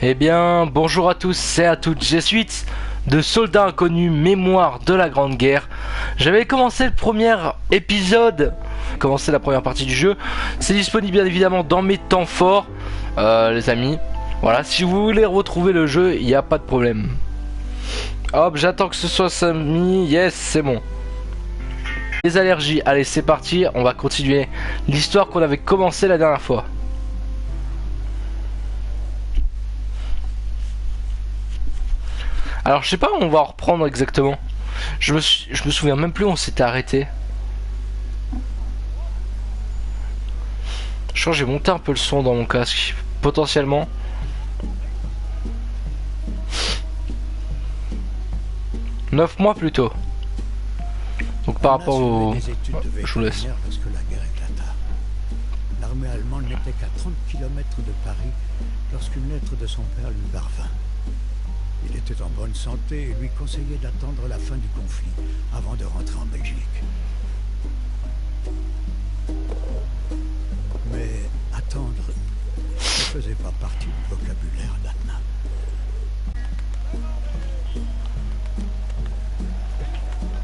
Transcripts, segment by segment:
Eh bien, bonjour à tous et à toutes, j'ai suite de Soldats Inconnus, Mémoire de la Grande Guerre. J'avais commencé le premier épisode, commencé la première partie du jeu. C'est disponible bien évidemment dans mes temps forts, les amis. Voilà, si vous voulez retrouver le jeu, il n'y a pas de problème. Hop, j'attends que ce soit mis, yes, c'est bon. Les allergies, allez c'est parti, on va continuer l'histoire qu'on avait commencé la dernière fois. Alors je sais pas où on va reprendre exactement. Je me souviens même plus où on s'était arrêté. Je crois que j'ai monté un peu le son dans mon casque, potentiellement. Neuf mois plus tôt. Donc par rapport au... Je vous laisse. Lorsque la guerre éclata. L'armée allemande n'était qu'à 30 km de Paris lorsqu'une lettre de son père lui parvint. Il était en bonne santé et lui conseillait d'attendre la fin du conflit avant de rentrer en Belgique. Mais attendre ne faisait pas partie du vocabulaire d'Adna.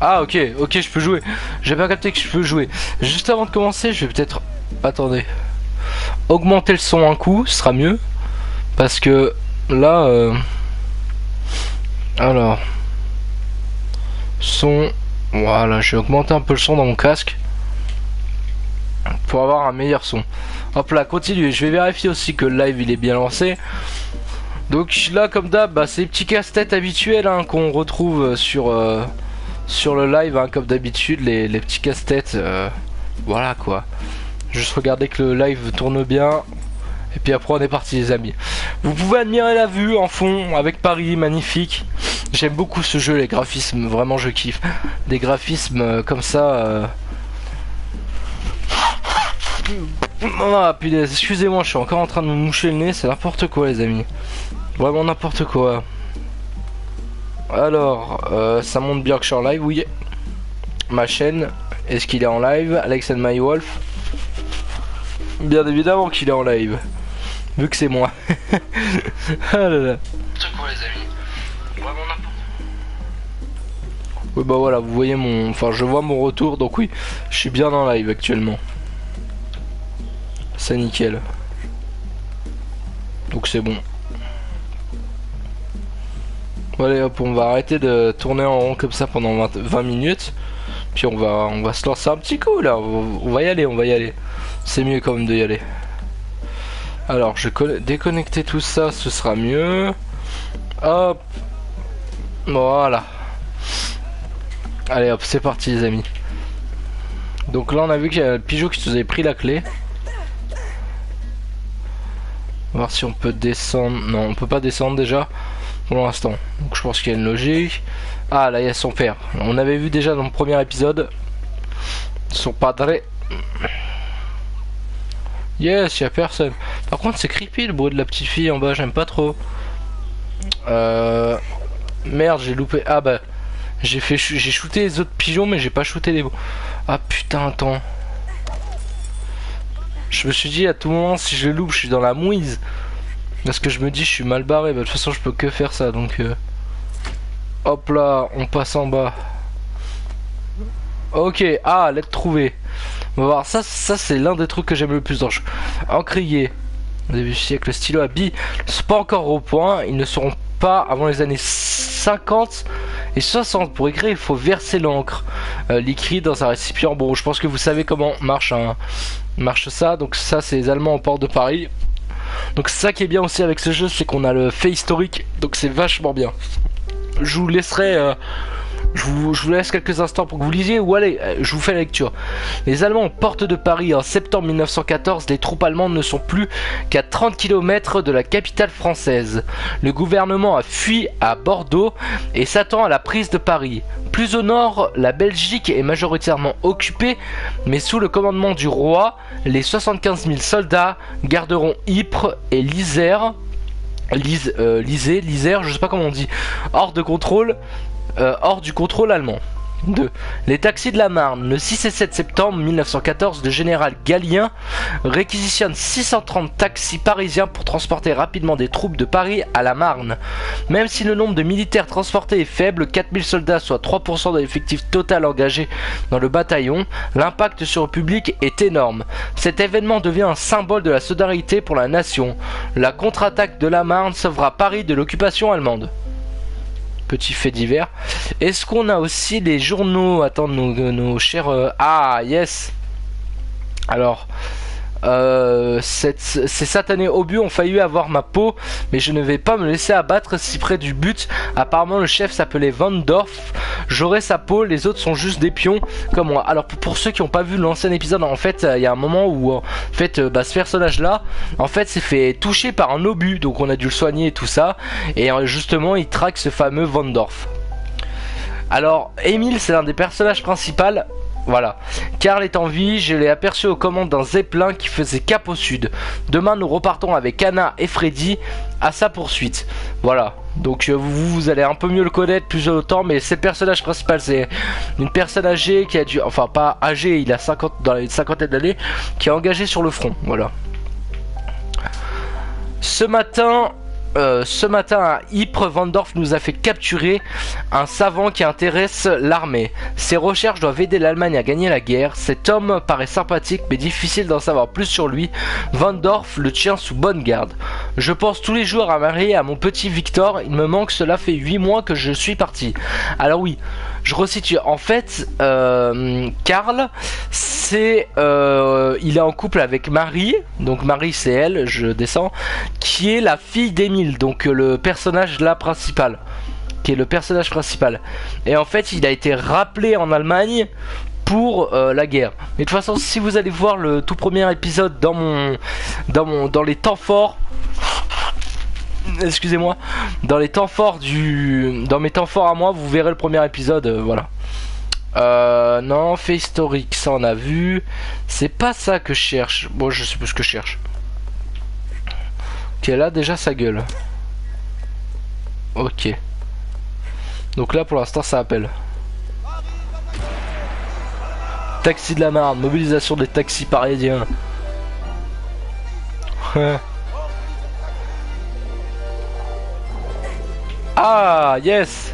Ah ok, je peux jouer. J'ai pas capté que je peux jouer. Juste avant de commencer, je vais peut-être... Attendez. Augmenter le son un coup, ce sera mieux. Parce que là... Alors... Son... Voilà, je vais augmenter un peu le son dans mon casque. Pour avoir un meilleur son. Hop là, continue. Je vais vérifier aussi que le live il est bien lancé. Donc là, comme d'hab, bah, c'est les petits casse-têtes habituels hein, qu'on retrouve sur le live, hein, comme d'habitude, les petits casse-têtes. Voilà quoi. Juste regarder que le live tourne bien. Et puis après on est parti les amis. Vous pouvez admirer la vue en fond avec Paris, magnifique. J'aime beaucoup ce jeu, les graphismes, vraiment je kiffe. Des graphismes comme ça. Ah punaise, excusez-moi, je suis encore en train de me moucher le nez, c'est n'importe quoi les amis. Vraiment n'importe quoi. Alors, ça montre bien que je suis en live, oui. Ma chaîne, est-ce qu'il est en live? Alex and My Wolf. Bien évidemment qu'il est en live. Vu que c'est moi. Ah là là. C'est quoi les amis? Vraiment n'importe. Oui bah voilà, vous voyez mon... Enfin je vois mon retour, donc oui, je suis bien en live actuellement. C'est nickel. Donc c'est bon. Allez hop, on va arrêter de tourner en rond comme ça pendant 20 minutes. Puis on va se lancer un petit coup là. On va y aller, C'est mieux quand même de y aller. Alors je vais déconnecter tout ça, ce sera mieux. Hop. Voilà. Allez hop, c'est parti les amis. Donc là on a vu qu'il y a le pigeon qui nous avait pris la clé. On va voir si on peut descendre. Non, on peut pas descendre déjà pour l'instant. Donc je pense qu'il y a une logique. Ah là il y a son père. On avait vu déjà dans le premier épisode son padre. Yes, il y a personne. Par contre c'est creepy le bruit de la petite fille en bas, j'aime pas trop. Merde, j'ai loupé. Ah bah j'ai shooté les autres pigeons mais j'ai pas shooté les beaux. Ah putain, attends. Je me suis dit à tout moment si je loupe je suis dans la mouise. Parce que je me dis je suis mal barré. Bah, de toute façon je peux que faire ça donc hop là on passe en bas. Ok, ah lettre trouvée. On va voir, ça c'est l'un des trucs que j'aime le plus dans le jeu. Encrier. Au début du siècle, le stylo à billes ne sont pas encore au point. Ils ne seront pas avant les années 50 et 60. Pour écrire, il faut verser l'encre liquide dans un récipient. Bon, je pense que vous savez comment marche ça. Donc ça, c'est les Allemands aux portes de Paris. Donc ça qui est bien aussi avec ce jeu, c'est qu'on a le fait historique. Donc c'est vachement bien. Je vous laisserai... Je vous laisse quelques instants pour que vous lisiez ou allez, je vous fais la lecture. Les Allemands aux portes de Paris en septembre 1914, les troupes allemandes ne sont plus qu'à 30 km de la capitale française. Le gouvernement a fui à Bordeaux et s'attend à la prise de Paris. Plus au nord, la Belgique est majoritairement occupée, mais sous le commandement du roi, les 75 000 soldats garderont Ypres et l'Isère. L'Isère, je sais pas comment on dit, hors du contrôle allemand. 2. Les taxis de la Marne. Le 6 et 7 septembre 1914, le général Gallien réquisitionne 630 taxis parisiens pour transporter rapidement des troupes de Paris à la Marne. Même si le nombre de militaires transportés est faible, 4000 soldats, soit 3% de l'effectif total engagé dans le bataillon, l'impact sur le public est énorme. Cet événement devient un symbole de la solidarité pour la nation. La contre-attaque de la Marne sauvera Paris de l'occupation allemande. Petit fait divers. Est-ce qu'on a aussi les journaux? Attends, nos chers... Ah, yes. Alors... ces satanés obus ont failli avoir ma peau, mais je ne vais pas me laisser abattre si près du but. Apparemment le chef s'appelait Van Dorf. J'aurai sa peau, les autres sont juste des pions comme moi. Alors pour ceux qui n'ont pas vu l'ancien épisode, en fait il y a un moment où en fait ce personnage là en fait s'est fait toucher par un obus, donc on a dû le soigner et tout ça, et justement il traque ce fameux Van Dorf. Alors Émile, c'est l'un des personnages principaux. Voilà. Karl est en vie, je l'ai aperçu aux commandes d'un zeppelin qui faisait cap au sud. Demain nous repartons avec Anna et Freddy à sa poursuite. Voilà. Donc vous allez un peu mieux le connaître plus au temps, mais c'est le personnage principal, c'est une personne âgée qui a dû, enfin pas âgée, il a 50, dans les cinquantaine d'années, qui est engagé sur le front. Voilà. Ce matin à Ypres, Van Dorf nous a fait capturer un savant qui intéresse l'armée. Ses recherches doivent aider l'Allemagne à gagner la guerre. Cet homme paraît sympathique mais difficile d'en savoir plus sur lui. Van Dorf le tient sous bonne garde. Je pense tous les jours à Marie et à mon petit Victor. Il me manque, cela fait 8 mois que je suis parti. Alors oui, je resitue. En fait, Karl, c'est il est en couple avec Marie. Donc Marie, c'est elle, je descends, qui est la fille d'Émile. Donc le personnage là principal, qui est le personnage principal. Et en fait, il a été rappelé en Allemagne pour la guerre. Mais de toute façon, si vous allez voir le tout premier épisode dans les temps forts. Excusez-moi, dans mes temps forts à moi, vous verrez le premier épisode, voilà. Non, fait historique, ça on a vu. C'est pas ça que je cherche. Bon, je sais plus ce que je cherche. Ok, là déjà sa gueule. Ok. Donc là pour l'instant ça appelle. Taxi de la Marne, mobilisation des taxis parisiens. Ah, yes.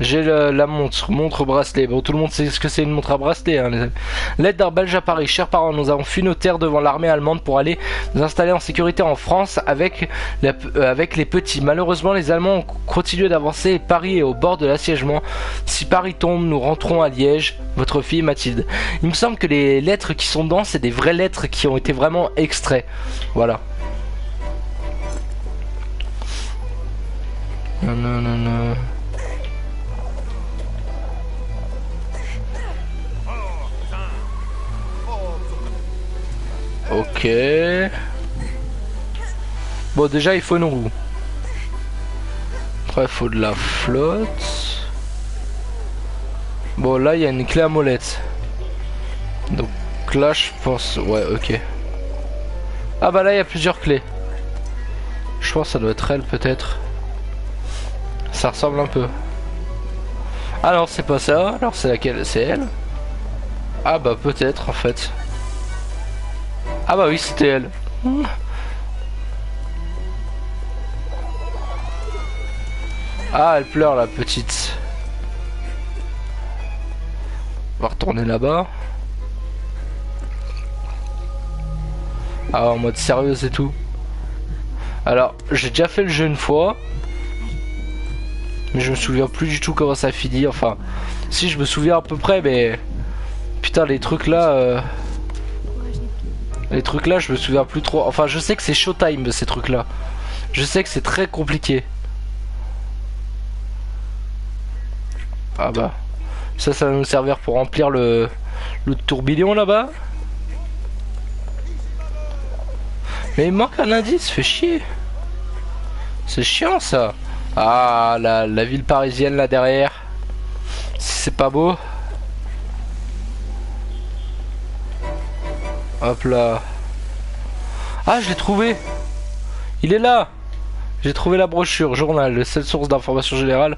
J'ai la montre bracelet. Bon, tout le monde sait ce que c'est une montre à bracelet, hein, les amis. L'aide d'un Belge à Paris. Chers parents, nous avons fui nos terres devant l'armée allemande pour aller nous installer en sécurité en France avec les petits. Malheureusement, les Allemands ont continué d'avancer et Paris est au bord de l'assiègement. Si Paris tombe, nous rentrons à Liège. Votre fille Mathilde. Il me semble que les lettres qui sont dedans, c'est des vraies lettres qui ont été vraiment extraits. Voilà. Non. Ok. Bon, déjà il faut une roue. Après il faut de la flotte. Bon, là il y a une clé à molette. Donc là je pense... Ouais, ok. Ah bah là il y a plusieurs clés. Je pense que ça doit être elle peut-être. Ça ressemble un peu. Alors c'est pas ça. Alors c'est laquelle? C'est elle? Ah bah peut-être en fait. Ah bah oui, c'était elle. Ah, elle pleure la petite. On va retourner là-bas. Ah, en mode sérieuse et tout. Alors, j'ai déjà fait le jeu une fois. Mais je me souviens plus du tout comment ça finit. Enfin, si je me souviens à peu près, mais... Putain, les trucs là... Les trucs là, je me souviens plus trop. Enfin, je sais que c'est Showtime ces trucs là. Je sais que c'est très compliqué. Ah bah. Ça va nous servir pour remplir le tourbillon là-bas. Mais il manque un indice, fait chier. C'est chiant ça. Ah, la ville parisienne là derrière. C'est pas beau. Hop là. Ah, je l'ai trouvé. Il est là. J'ai trouvé la brochure, journal, seule source d'information générale.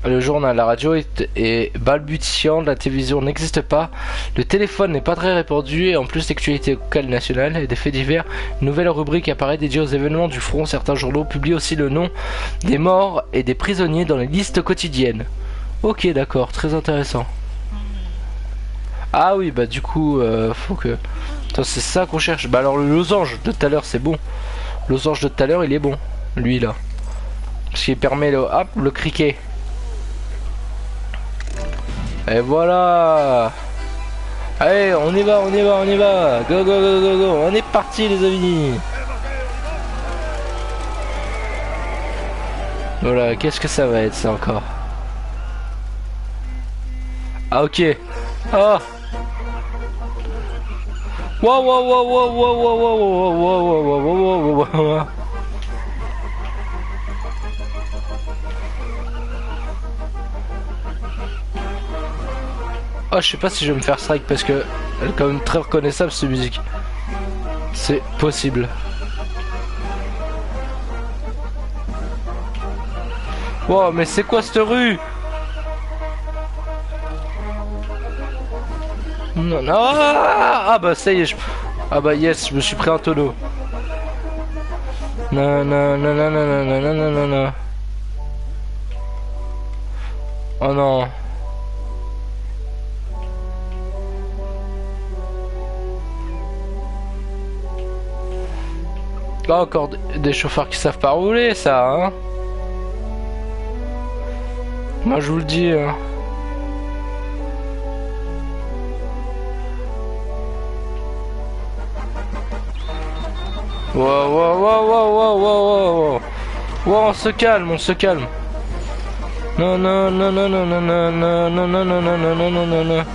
Le journal, la radio est balbutiante, la télévision n'existe pas, le téléphone n'est pas très répandu et en plus l'actualité locale nationale et des faits divers, une nouvelle rubrique apparaît dédiée aux événements du front. Certains journaux publient aussi le nom des morts et des prisonniers dans les listes quotidiennes. Ok, d'accord, très intéressant. Ah oui, bah du coup, faut que... Attends, c'est ça qu'on cherche. Bah alors le losange de tout à l'heure, c'est bon. Le losange de tout à l'heure, il est bon. Lui, là. Parce qu'il permet le... Hop, le criquet. Et voilà. Allez, on y va, on y va, on y va. Go, go, go, go, go. On est parti, les amis. Voilà, qu'est-ce que ça va être, ça, encore? Ah, ok. Ah. Wow, wow, wow, wow, wow, wow, wow, wow, wow, wow, wow, wow, wow. Oh, je sais pas si je vais me faire strike parce que elle est quand même très reconnaissable cette musique. C'est possible. Wow, mais c'est quoi cette rue? Non, non. Ah bah ça y est. Ah bah yes, je me suis pris un tonneau. Non, non, non, non, non, non, non, non, non, non. Oh non. Là encore des chauffeurs qui savent pas rouler, ça, hein. Moi je vous le dis. Wow, wow, wow, wow, wow, wow, wow. Wow, on se calme, on se calme. Non, non, non, non, non, non, non, non, non, non, non, non, non, non, non, non, non.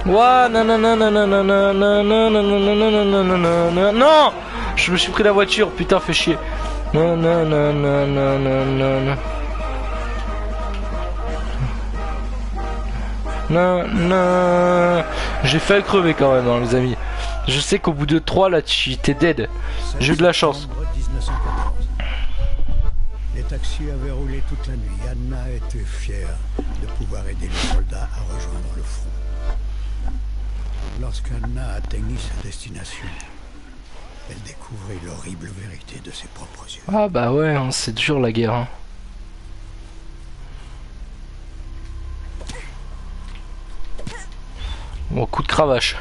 Ouah, non, non, non, non, non, non, non, non, non, non, non, non, non, non, non, non, non, non. Je me suis pris la voiture, putain, fais chier. Non, non, non, non, non, non, non, non. Non, non. J'ai failli crever quand même, hein, les amis. Je sais qu'au bout de 3, là, t'es dead. J'ai eu de la chance. 1914. Les taxis avaient roulé toute la nuit. Anna était fière de pouvoir aider les soldats à rejoindre le front. Lorsqu'Anna atteignit sa destination, elle découvrit l'horrible vérité de ses propres yeux. Ah bah ouais, hein, c'est dur la guerre. Hein. Bon, coup de cravache.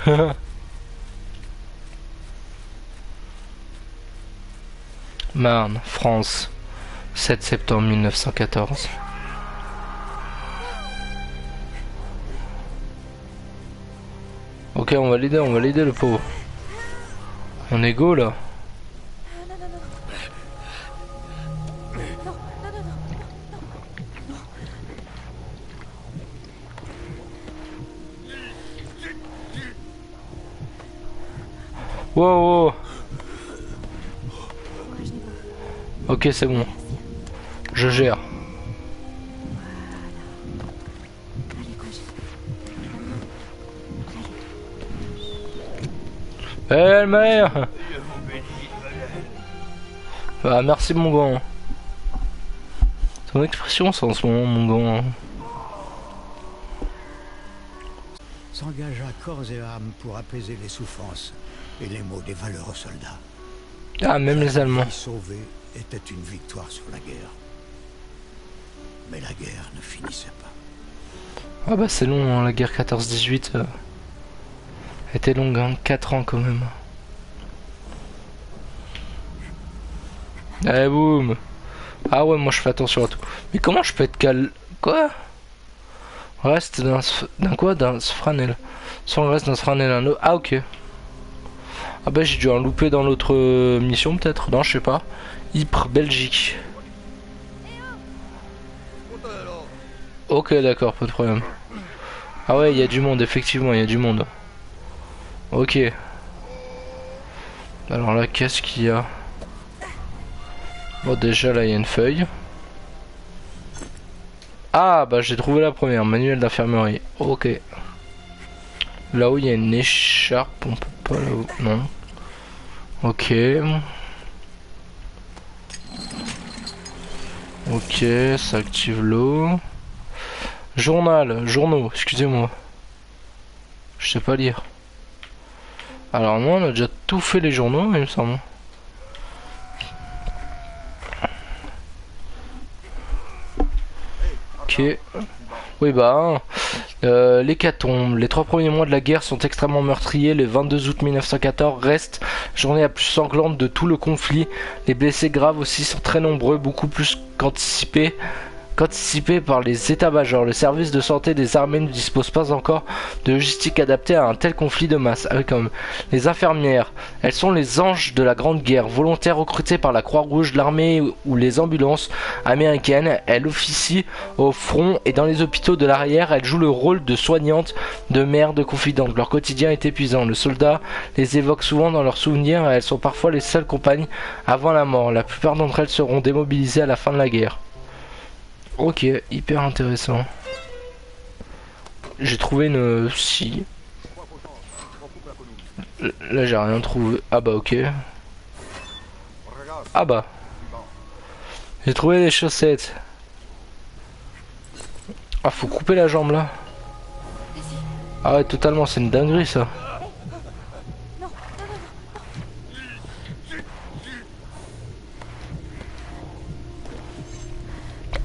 Marne, France, 7 septembre 1914. Ok, on va l'aider le pauvre. On est go là. Wow, wow. Ok, c'est bon. Je gère. Eh, mère. Ah, merci mon gant. C'est mon expression ça en ce moment, mon gant. S'engagea corps et âme pour apaiser les souffrances et les maux des valeureux soldats. Ah, même les Allemands. Sauver était une victoire sur la guerre. Mais la guerre ne finissait pas. Ah bah c'est long, hein, la guerre 14-18 était longue, hein, 4 ans quand même. Allez, boum. Ah ouais, moi je fais attention à tout. Mais comment je peux être calme? Quoi? Reste d'un quoi? D'un Sfranel. Sans le reste d'un Sfranel, un autre. Ah ok. Ah bah j'ai dû en louper dans l'autre mission peut-être. Non, je sais pas. Ypres, Belgique. Ok, d'accord, pas de problème. Ah ouais, il y a du monde, effectivement, il y a du monde. Ok. Alors là, qu'est-ce qu'il y a? Bon, déjà là, il y a une feuille. Ah, bah j'ai trouvé la première, manuel d'infirmerie. Ok. Là-haut, il y a une écharpe, on peut pas là-haut. Non. Ok. Ok, ça active l'eau. Journaux, excusez-moi. Je sais pas lire. Alors moi on a déjà tout fait les journaux, il me semble. Ok. Oui bah, l'hécatombe. Les 3 premiers mois de la guerre sont extrêmement meurtriers. Le 22 août 1914 reste journée la plus sanglante de tout le conflit. Les blessés graves aussi sont très nombreux, beaucoup plus qu'anticipé par les états-majors. Le service de santé des armées ne dispose pas encore de logistique adaptée à un tel conflit de masse. Avec comme les infirmières, elles sont les anges de la Grande Guerre, volontaires recrutées par la Croix-Rouge, l'armée ou les ambulances américaines. Elles officient au front et dans les hôpitaux de l'arrière. Elles jouent le rôle de soignantes, de mères, de confidentes. Leur quotidien est épuisant. Le soldat les évoque souvent dans leurs souvenirs et elles sont parfois les seules compagnes avant la mort. La plupart d'entre elles seront démobilisées à la fin de la guerre. Ok, hyper intéressant. J'ai trouvé une scie. Là j'ai rien trouvé. Ah bah ok. Ah bah. J'ai trouvé les chaussettes. Ah faut couper la jambe là. Ah ouais totalement, c'est une dinguerie ça.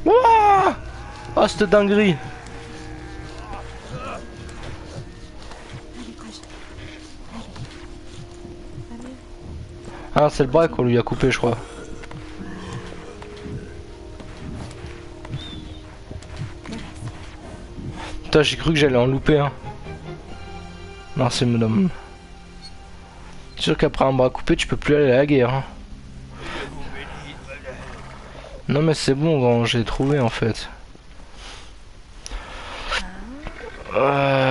Wouah! Oh cette dinguerie. Ah c'est le bras qu'on lui a coupé je crois. Putain j'ai cru que j'allais en louper hein. Non c'est mon homme. C'est sûr qu'après un bras coupé tu peux plus aller à la guerre hein. Non mais c'est bon, j'ai trouvé en fait.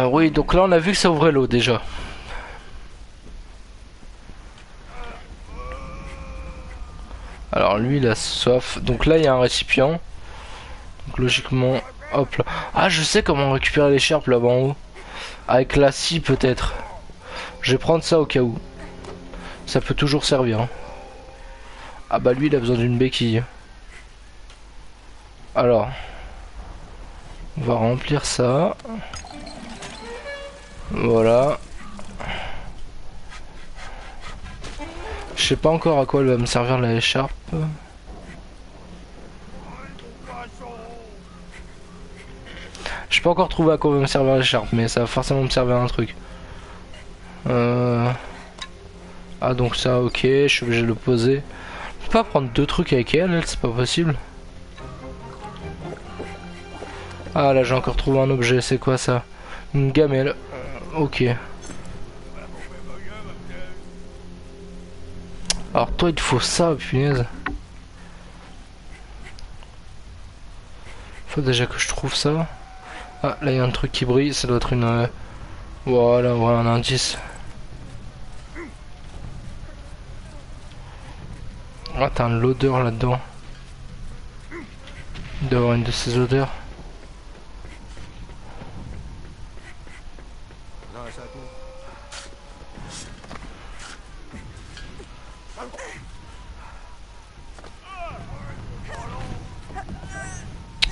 Oui donc là on a vu que ça ouvrait l'eau déjà. Alors lui il a soif. Donc là il y a un récipient. Donc logiquement, hop là. Ah je sais comment récupérer l'écharpe là-bas en haut. Avec la scie peut-être. Je vais prendre ça au cas où. Ça peut toujours servir. Hein. Ah bah lui il a besoin d'une béquille. Alors. On va remplir ça. Voilà. Je sais pas encore à quoi elle va me servir la écharpe. Je peux encore trouver à quoi va me servir l'écharpe, mais ça va forcément me servir à un truc. Ah donc ça ok, je suis obligé de le poser. Je peux pas prendre 2 trucs avec elle, c'est pas possible. Ah là j'ai encore trouvé un objet, c'est quoi ça? Une gamelle. Ok. Alors toi il te faut ça, punaise. Faut déjà que je trouve ça. Ah là il y a un truc qui brille, ça doit être une... Voilà, un indice. Ah t'as l'odeur là-dedans. Il doit y avoir une de ces odeurs.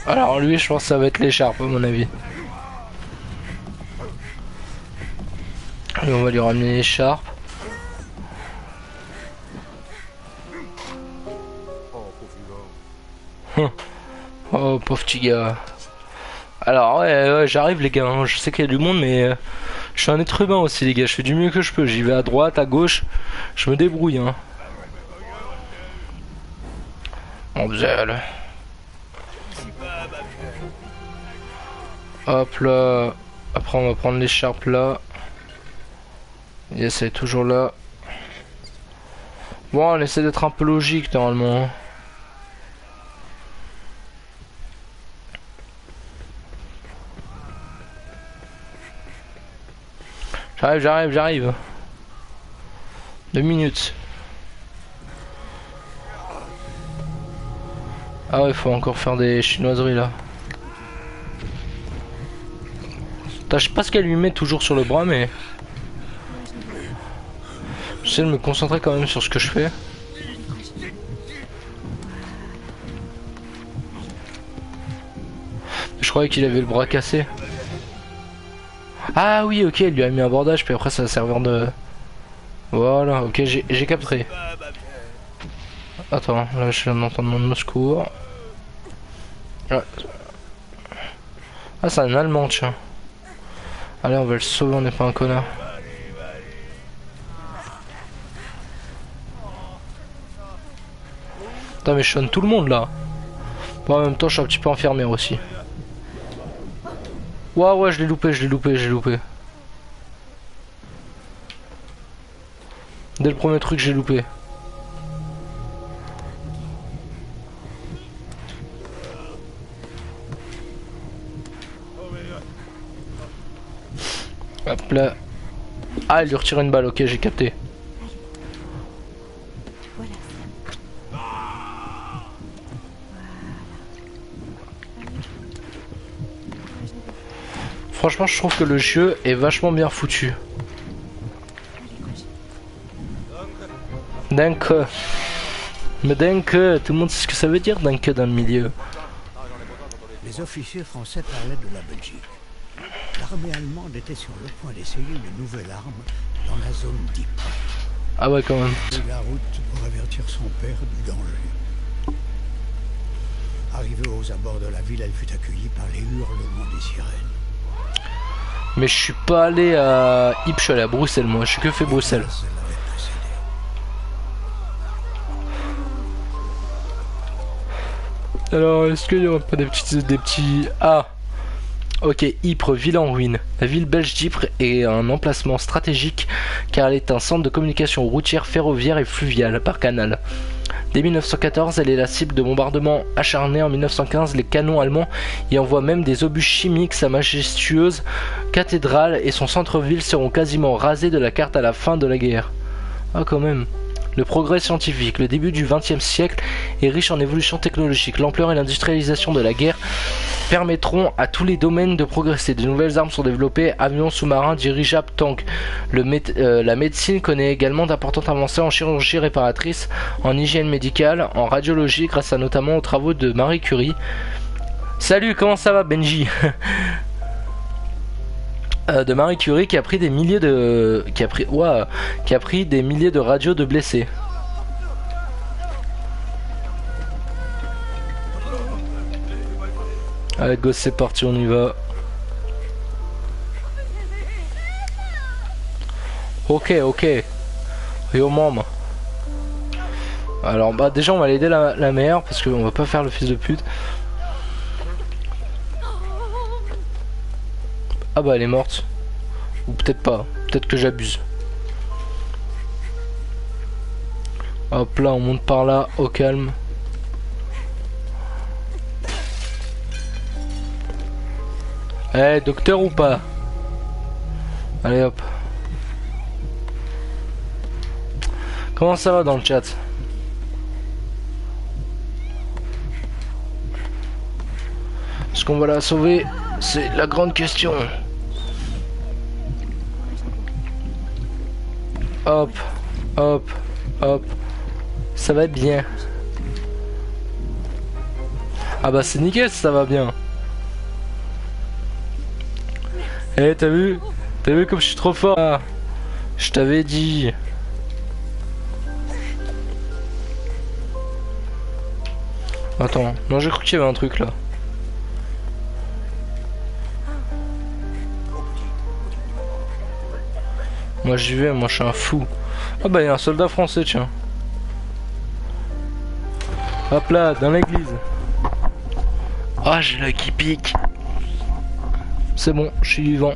Alors lui je pense que ça va être l'écharpe à mon avis. Et on va lui ramener l'écharpe. Oh pauvre petit gars. Alors ouais j'arrive les gars, hein. Je sais qu'il y a du monde mais je suis un être humain aussi les gars, je fais du mieux que je peux, j'y vais à droite, à gauche, je me débrouille hein. Mon bzel. Hop là. Après on va prendre l'écharpe là. Yes, elle est toujours là. Bon on essaie d'être un peu logique normalement. J'arrive. 2 minutes. Ah ouais, faut encore faire des chinoiseries là. Je sais pas ce qu'elle lui met toujours sur le bras, mais j'essaie de me concentrer quand même sur ce que je fais. croyais qu'il avait le bras cassé. Ah oui, ok, il lui a mis un bordage, puis après ça va servir de... Voilà, ok, j'ai capté. Attends, là je viens d'entendre mon secours. Ouais. Ah, c'est un Allemand, tiens. Allez, on va le sauver, on n'est pas un connard. Putain, mais je sonne tout le monde là. Bon, en même temps, je suis un petit peu infirmière aussi. Ouais, je l'ai loupé, je l'ai loupé, j'ai loupé. Dès le premier truc, j'ai loupé. Hop là. Ah, il lui retire une balle, ok, j'ai capté. Franchement, je trouve que le jeu est vachement bien foutu. Danke. Mais danke, tout le monde sait ce que ça veut dire, danke dans le milieu. Les officiers français parlaient de la Belgique. L'armée allemande était sur le point d'essayer une nouvelle arme dans la zone d'Ypres. Ah ouais, quand même. Il prit la route pour avertir son père du danger. Arrivée aux abords de la ville, elle fut accueillie par les hurlements des sirènes. Mais je suis pas allé à Ypres, je suis allé à Bruxelles, moi. Je suis que fait Bruxelles. Alors, est-ce qu'il y aura pas des petits... Ah, ok, Ypres, ville en ruine. La ville belge d'Ypres est un emplacement stratégique car elle est un centre de communication routière, ferroviaire et fluviale par canal. Dès 1914, elle est la cible de bombardements acharnés. En 1915, les canons allemands y envoient même des obus chimiques. Sa majestueuse cathédrale et son centre-ville seront quasiment rasés de la carte à la fin de la guerre. Ah, quand même. Le progrès scientifique, le début du XXe siècle est riche en évolution technologique. L'ampleur et l'industrialisation de la guerre permettront à tous les domaines de progresser. De nouvelles armes sont développées, avions, sous-marins, dirigeables, tanks. La médecine connaît également d'importantes avancées en chirurgie réparatrice, en hygiène médicale, en radiologie, grâce à notamment aux travaux de Marie Curie. Salut, comment ça va, Benji? De Marie Curie qui a pris des milliers de... qui a pris des milliers de radios de blessés. Allez gosse, c'est parti, on y va. Ok. Yo mom. Alors bah déjà on va l'aider la mère parce qu'on va pas faire le fils de pute. Ah bah elle est morte. Ou peut-être pas. Peut-être que j'abuse. Hop là, on monte par là, au calme. Eh, docteur ou pas? Allez hop. Comment ça va dans le chat? Est-ce qu'on va la sauver? C'est la grande question. Hop. Ça va bien. Ah bah c'est nickel, ça va bien. Eh, t'as vu? T'as vu comme je suis trop fort là? Je t'avais dit. Attends, non j'ai cru qu'il y avait un truc là. Moi j'y vais, moi je suis un fou. Ah bah il y a un soldat français, tiens. Hop là, dans l'église. Ah, j'ai l'œil qui pique. C'est bon, je suis vivant.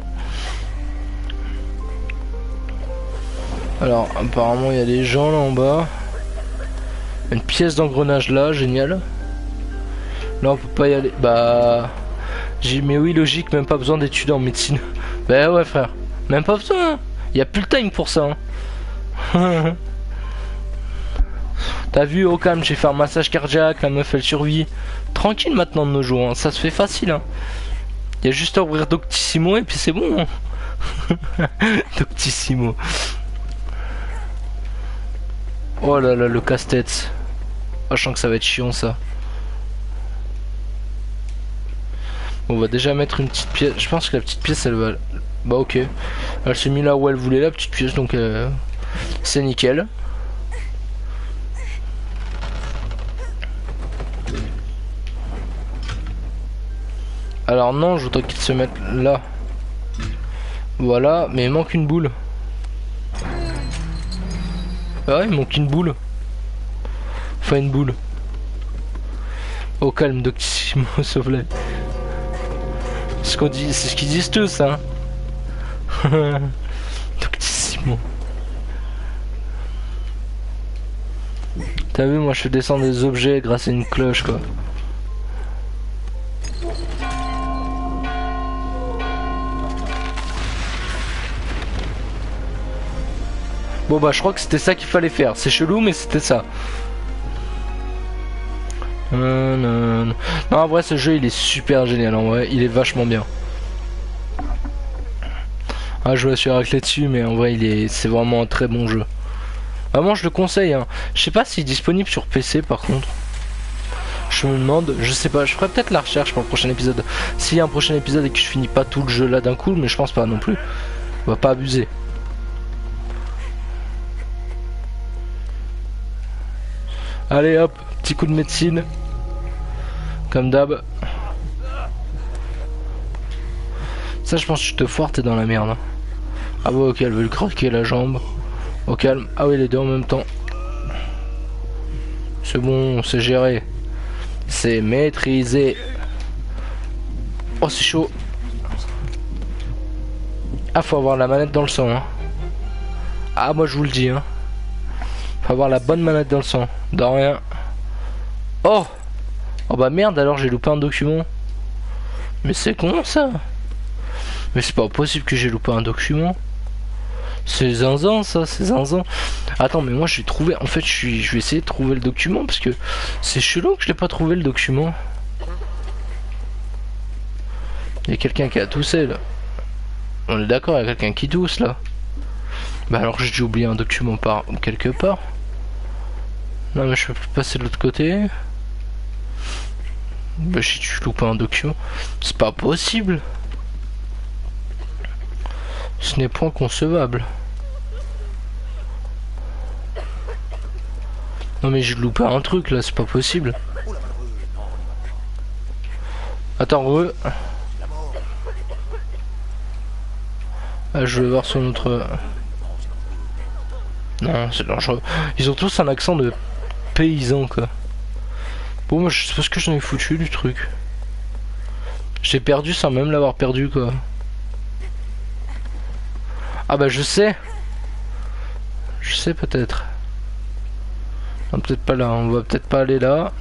Alors apparemment il y a des gens là en bas. Une pièce d'engrenage là, génial. Là on peut pas y aller. Bah... Mais oui, logique, même pas besoin d'études en médecine. Bah ouais frère, même pas besoin hein. Y a plus le time pour ça hein. T'as vu, au calme, j'ai fait un massage cardiaque, la meuf elle survit. Tranquille maintenant de nos jours, hein. Ça se fait facile hein. Y a juste à ouvrir Doctissimo et puis c'est bon hein. Doctissimo. Oh là là, le casse-tête. Oh, je sens que ça va être chiant ça. On va déjà mettre une petite pièce. Je pense que la petite pièce elle va... Bah ok. Elle s'est mise là où elle voulait la petite pièce donc c'est nickel. Alors non, je voudrais qu'il se mette là. Voilà, mais il manque une boule. Ah ouais, il manque une boule. Enfin une boule. Au calme, Doctissimo, s'il vous plaît. C'est ce qu'on dit, c'est ce qu'ils disent tous, hein. Doctissimo. T'as vu, moi je fais descendre des objets grâce à une cloche, quoi. Bon bah je crois que c'était ça qu'il fallait faire. C'est chelou mais c'était ça. Non, en vrai ce jeu il est super génial en vrai. Il est vachement bien. Ah je me suis raclé dessus mais en vrai c'est vraiment un très bon jeu. Vraiment je le conseille hein. Je sais pas s'il est disponible sur PC par contre. Je me demande, je sais pas, je ferai peut-être la recherche pour le prochain épisode. S'il y a un prochain épisode et que je finis pas tout le jeu là d'un coup, mais je pense pas non plus. On va pas abuser. Allez hop, petit coup de médecine. Comme d'hab. Ça je pense que je te foire, t'es dans la merde. Ah ouais ok, elle veut lui croquer la jambe. Au calme. Ah oui les deux en même temps. C'est bon, c'est géré. C'est maîtrisé. Oh c'est chaud. Ah faut avoir la manette dans le sang hein. Ah moi je vous le dis hein. Faut avoir la bonne manette dans le sang. De rien. Oh. Oh bah merde alors j'ai loupé un document. Mais c'est con ça. Mais c'est pas possible que j'ai loupé un document. C'est zinzin ça, c'est zinzin. Attends mais moi je vais trouver. En fait je vais essayer de trouver le document parce que c'est chelou que je l'ai pas trouvé le document. Il y a quelqu'un qui a toussé là. On est d'accord, il y a quelqu'un qui tousse là. Bah alors j'ai dû oublier un document par quelque part. Non mais je peux passer de l'autre côté. Bah si tu loupes un document. C'est pas possible. Ce n'est point concevable. Non mais j'ai loupé un truc là, c'est pas possible. Attends, Ah, je vais voir sur notre... Non, c'est dangereux. Ils ont tous un accent de paysan quoi. Bon moi je sais pas ce que j'en ai foutu du truc. J'ai perdu sans même l'avoir perdu quoi. Ah bah je sais. Je sais peut-être. Non peut-être pas là, on va peut-être pas aller là.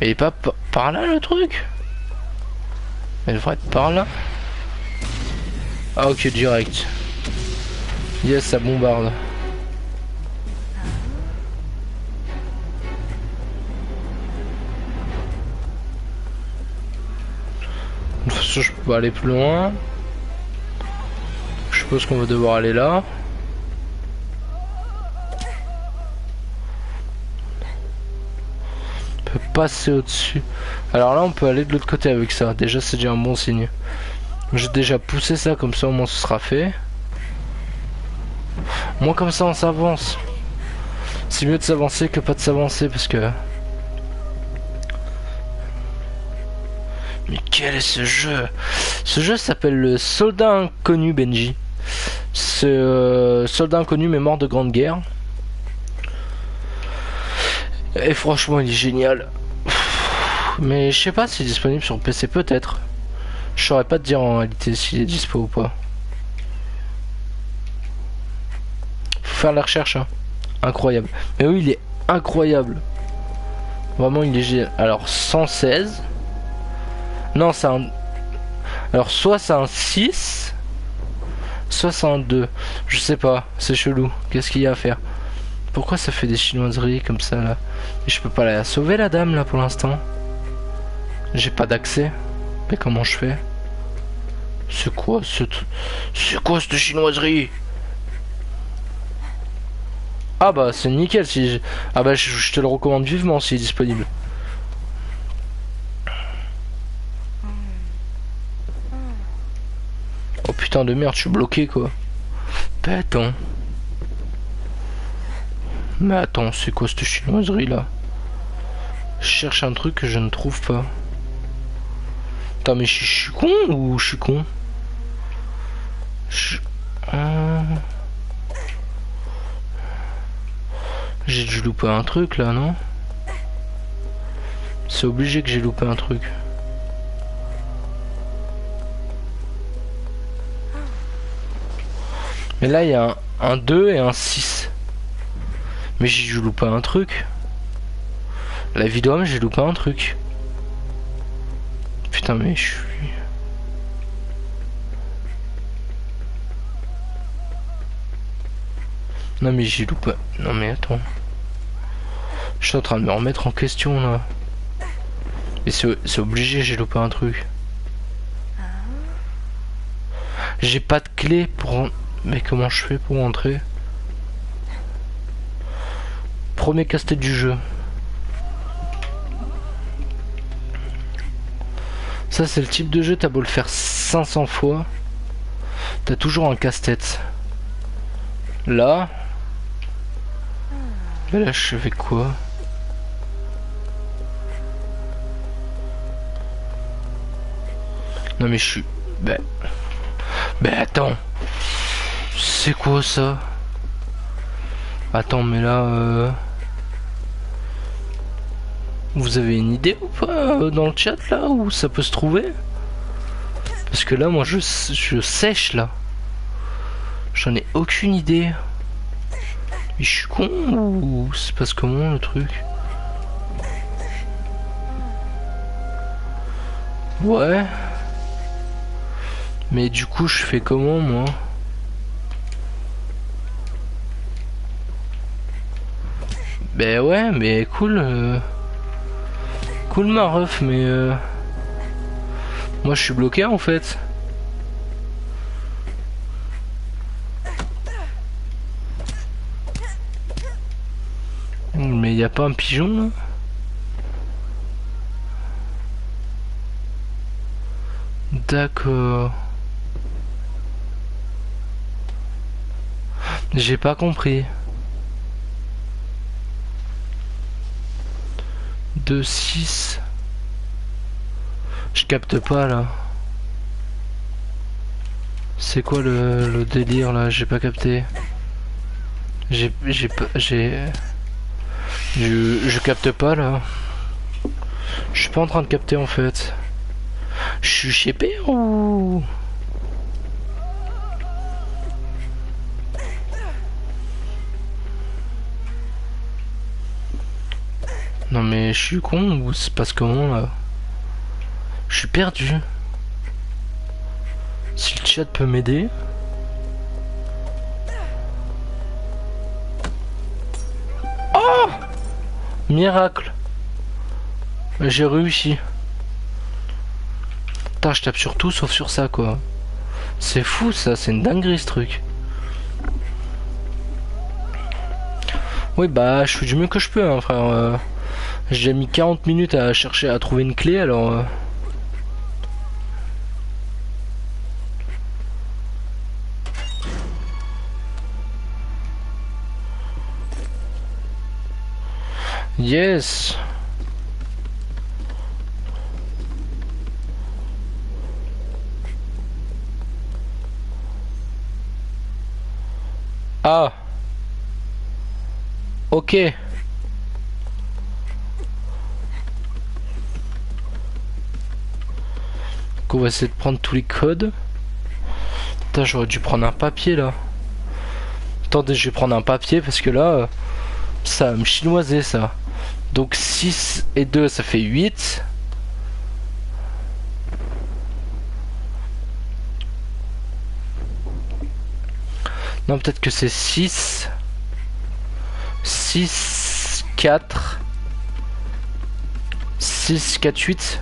Mais il est pas par là le truc. Il devrait être par là. Ah ok direct. Yes ça bombarde. De toute façon je peux pas aller plus loin. Je suppose qu'on va devoir aller là. On peut passer au-dessus. Alors là on peut aller de l'autre côté avec ça. Déjà c'est déjà un bon signe. J'ai déjà poussé ça comme ça au moins ce sera fait. Moi comme ça on s'avance. C'est mieux de s'avancer que pas de s'avancer parce que... Mais quel est ce jeu? Ce jeu s'appelle le Soldat Inconnu Benji. Ce soldat inconnu mais mort de grande guerre. Et franchement il est génial. Mais je sais pas s'il est disponible sur PC peut-être. Je saurais pas te dire en réalité s'il est dispo ou pas. Faut faire la recherche hein. Incroyable. Mais oui il est incroyable. Vraiment il est génial. Alors 116. Non c'est un... Alors soit c'est un 6, soit c'est un 2. Je sais pas, c'est chelou. Qu'est-ce qu'il y a à faire? Pourquoi ça fait des chinoiseries comme ça là? Mais je peux pas la sauver la dame là pour l'instant. J'ai pas d'accès. Mais comment je fais? C'est quoi cette chinoiserie? Ah bah c'est nickel si... Ah bah je te le recommande vivement s'il est disponible. Putain de merde, je suis bloqué quoi. Bah, attends. Mais attends, c'est quoi cette chinoiserie là? Je cherche un truc que je ne trouve pas. Attends, mais je suis con ou je suis con? J'ai dû louper un truc là, non? C'est obligé que j'ai loupé un truc. Mais là, il y a un 2 et un 6. Mais j'ai dû louper un truc. La vidéo, j'ai loupé un truc. Putain, mais je suis... Non, mais j'ai loupé... Non, mais attends. Je suis en train de me remettre en question, là. Mais c'est obligé, j'ai loupé un truc. J'ai pas de clé pour... Mais comment je fais pour entrer? Premier casse-tête du jeu. Ça c'est le type de jeu, t'as beau le faire 500 fois, t'as toujours un casse-tête. Là... Mais là je fais quoi? Non mais je suis... Ben attends. C'est quoi ça? Attends mais là... Vous avez une idée ou pas dans le chat là où ça peut se trouver? Parce que là moi je sèche là. J'en ai aucune idée. Mais je suis con ou c'est passe comment le truc? Ouais. Mais du coup je fais comment moi? Ben ouais mais cool. Cool ma ref mais moi je suis bloqué en fait. Mais y a pas un pigeon là? D'accord. J'ai pas compris. 2, 6. Je capte pas là. C'est quoi le délire là? J'ai pas capté. Je capte pas là. Je suis pas en train de capter en fait. Je suis chez Père ou... Non mais je suis con ou c'est passe comment là? Je suis perdu. Si le chat peut m'aider. Oh! Miracle. J'ai réussi. Putain, je tape sur tout sauf sur ça quoi. C'est fou ça, c'est une dinguerie ce truc. Oui bah je fais du mieux que je peux hein, frère. J'ai mis 40 minutes à chercher à trouver une clé alors... Yes. Ah. Ok. On va essayer de prendre tous les codes. Putain, j'aurais dû prendre un papier là. Attendez, je vais prendre un papier parce que là, ça va me chinoiser ça. Donc 6 et 2, ça fait 8. Non, peut-être que c'est 6. 6, 4. 6, 4, 8.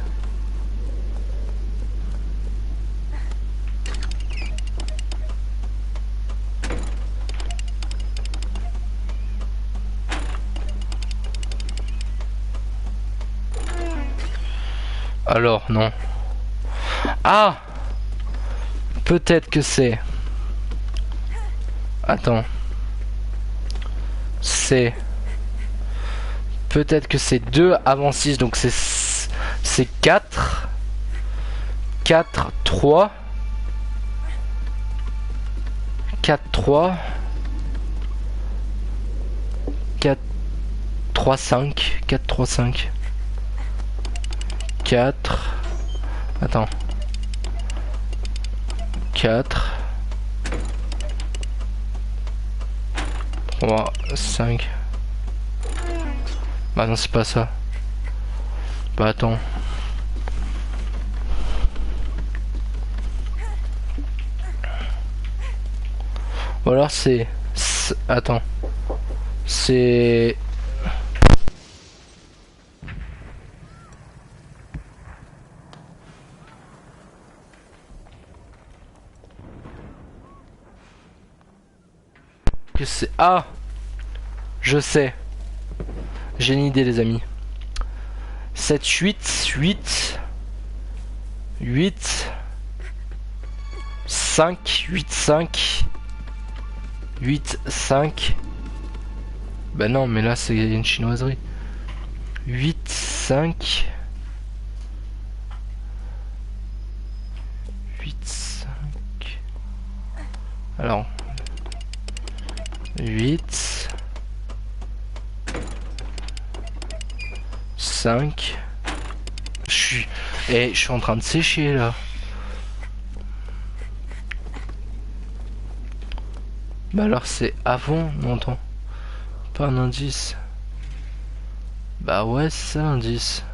Alors, non. Ah! Peut-être que c'est... Attends. C'est... Peut-être que c'est 2 avant 6, donc c'est 4. 4, 3. 4, 3. 4, 3, 5. 4, 3, 5. 4. Attends. 4. 3, 5. Bah non, c'est pas ça. Bah attends. Ou alors c'est... Attends. C'est... Que c'est... Ah! Je sais. J'ai une idée, les amis. 7, 8, 8, 8, 5, 8, 5, 8, 5. Bah non, mais là, c'est une chinoiserie. 8, 5. 8, 5. Alors. 8. 5. Je suis en train de sécher là. Bah alors c'est avant, non attends. Pas un indice. Bah ouais c'est ça l'indice.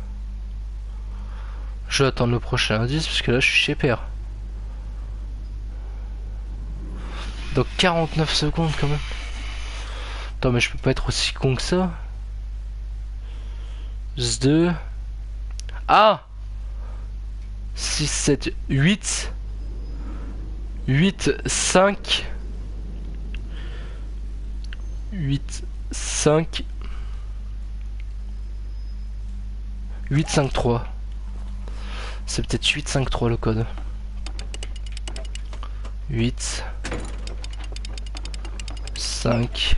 Je vais attendre le prochain indice parce que là je suis chez père. Donc 49 secondes quand même. Attends mais je peux pas être aussi con que ça. Z2. Ah 6, 7, 8. 8, 5. 8, 5. 8, 5, 3. C'est peut-être 8, 5, 3 le code. 8. 5.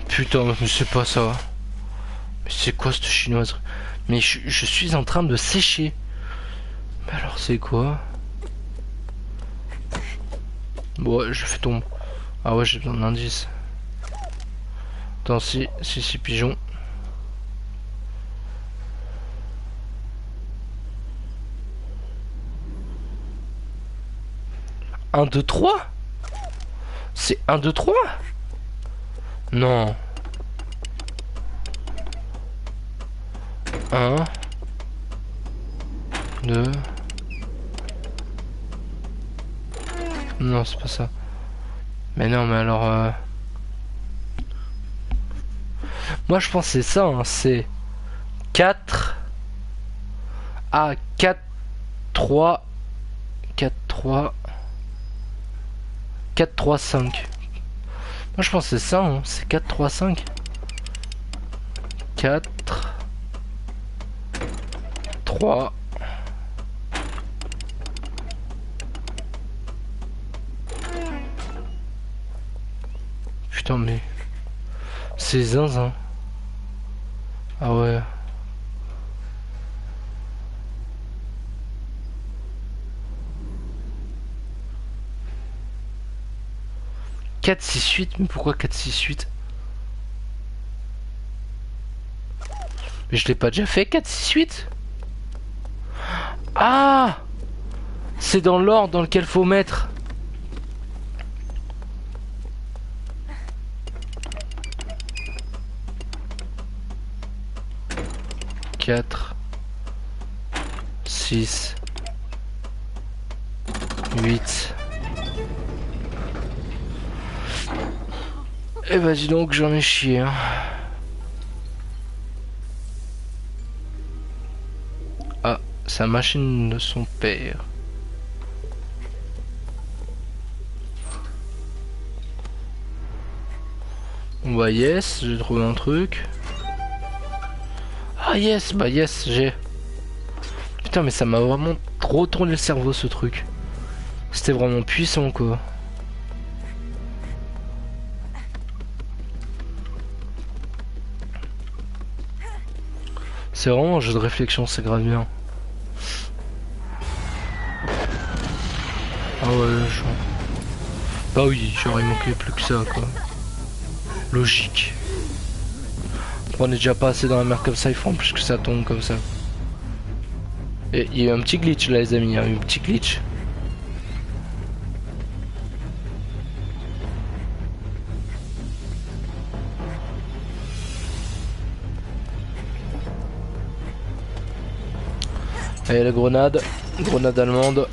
Putain, mais c'est pas ça. Mais c'est quoi cette chinoiserie? Mais je suis en train de sécher. Mais alors c'est quoi? Bon, ouais, je fais tomber. Ah ouais, j'ai besoin d'indice. Attends, si pigeon. 1, 2, 3. C'est 1, 2, 3. Non. 1, 2. Non, c'est pas ça. Mais non, mais alors... Moi, je pense que c'est ça, hein. C'est 4... Ah, 4, 3... 4, 3... 4, 3, 5. Moi, je pense que c'est ça, hein. C'est 4, 3, 5. 4... 3... Putain, mais... C'est zinzin. Ah ouais. « 4, 6, 8 » Mais pourquoi 4, 6, 8 ? Mais je l'ai pas déjà fait, 4, 6, 8 ? Ah ! C'est dans l'ordre dans lequel faut mettre. « 4, 6, 8... » Eh bah dis donc, j'en ai chié, hein. Ah, c'est la machine de son père. Bon bah yes, j'ai trouvé un truc. Ah yes, bah yes, j'ai. Putain, mais ça m'a vraiment trop tourné le cerveau ce truc. C'était vraiment puissant quoi. C'est vraiment un jeu de réflexion, c'est grave bien. Ah ouais, genre... Bah oui, genre il manquait plus que ça quoi. Logique. On est déjà pas assez dans la mer comme ça, il faut en plus que ça tombe comme ça. Et il y a eu un petit glitch là les amis, il y a eu un petit glitch. Allez la grenade, grenade allemande.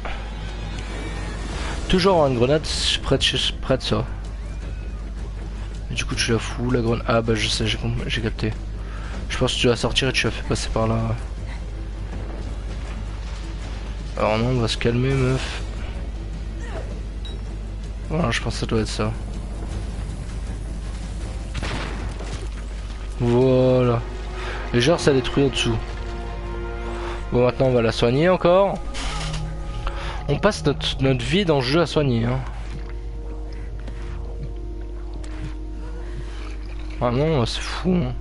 Toujours une grenade près de ça. Et du coup tu la fous la grenade. Ah bah je sais, j'ai capté. Je pense que tu vas sortir et tu vas faire passer par là. Alors non, on va se calmer meuf. Voilà, je pense que ça doit être ça. Voilà. Et genre ça détruit en dessous. Bon maintenant on va la soigner encore. On passe notre vie dans le jeu à soigner hein. Ah non c'est fou hein.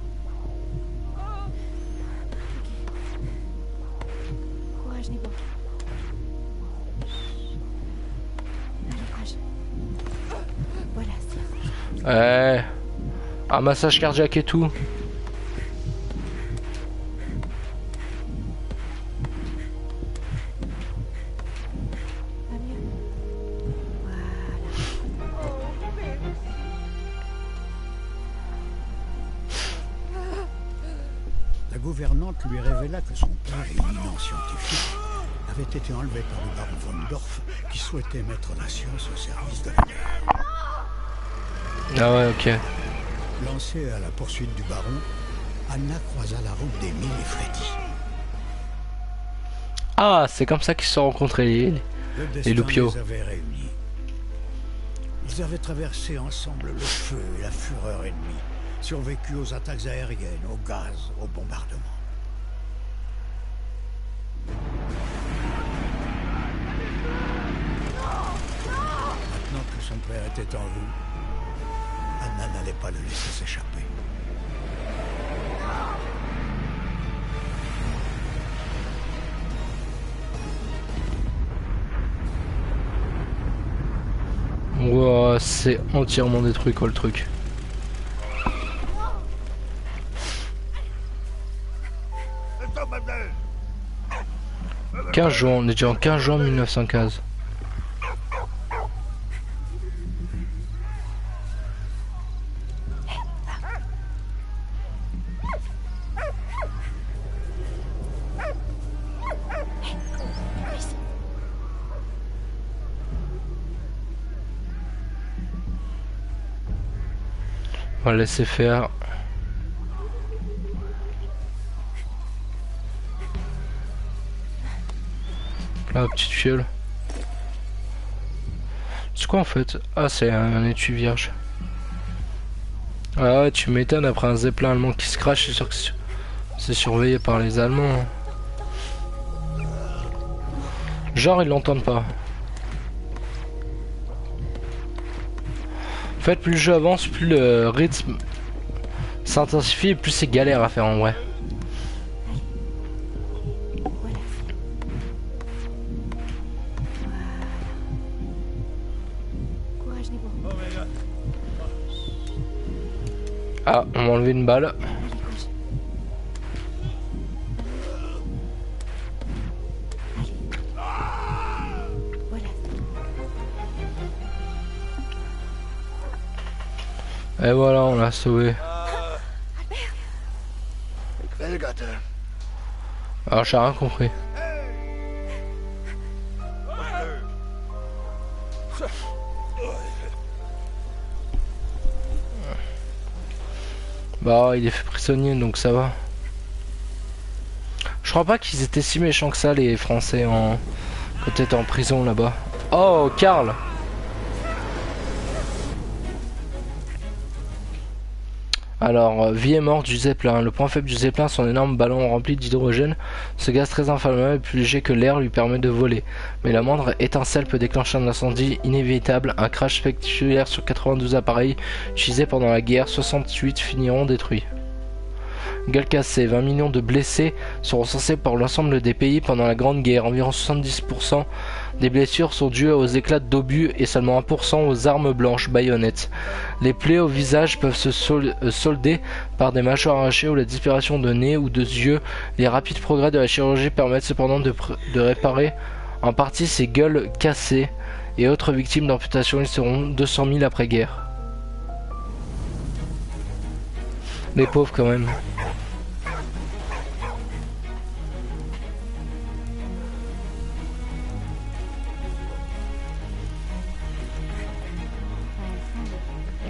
Un massage cardiaque et tout. La gouvernante lui révéla que son père, éminent scientifique, avait été enlevé par le baron von Dorf qui souhaitait mettre la science au service de la guerre. Ah ouais ok. Lancée à la poursuite du baron, Anna croisa la route d'Emile et Freddy. Ah c'est comme ça qu'ils se sont rencontrés les loupiaux. Les avait réunis. Ils avaient traversé ensemble le feu et la fureur ennemie, survécu aux attaques aériennes, au gaz, au bombardement. Maintenant que son père était en vous, Anna n'allait pas le laisser s'échapper. Wow, c'est entièrement détruit quoi le truc. « 15 juin, on est déjà en 15 juin 1915. On va laisser faire. Là, petite fiole. C'est quoi en fait? Ah, c'est un étui vierge. Ah ouais, tu m'étonnes après un zeppelin allemand qui se crache, c'est sûr que c'est surveillé par les Allemands. Genre, ils l'entendent pas. En fait, plus le jeu avance, plus le rythme s'intensifie et plus c'est galère à faire en vrai. Ah, on m'a enlevé une balle. Et voilà, on l'a sauvé. Alors j'ai rien compris. Bah il est fait prisonnier donc ça va. Je crois pas qu'ils étaient si méchants que ça les Français en... quand t'étais en prison là-bas. Oh Karl. Alors, vie et mort du Zeppelin. Le point faible du Zeppelin, son énorme ballon rempli d'hydrogène. Ce gaz très inflammable et plus léger que l'air lui permet de voler. Mais la moindre étincelle peut déclencher un incendie inévitable. Un crash spectaculaire sur 92 appareils utilisés pendant la guerre. 68 finiront détruits. Gueule cassée. 20 millions de blessés sont recensés par l'ensemble des pays pendant la Grande Guerre. Environ 70% des blessures sont dues aux éclats d'obus et seulement 1% aux armes blanches, baïonnettes. Les plaies au visage peuvent se solder par des mâchoires arrachées ou la disparition de nez ou de yeux. Les rapides progrès de la chirurgie permettent cependant de réparer en partie ces gueules cassées et autres victimes d'amputation. Ils seront 200 000 après-guerre. Les pauvres quand même.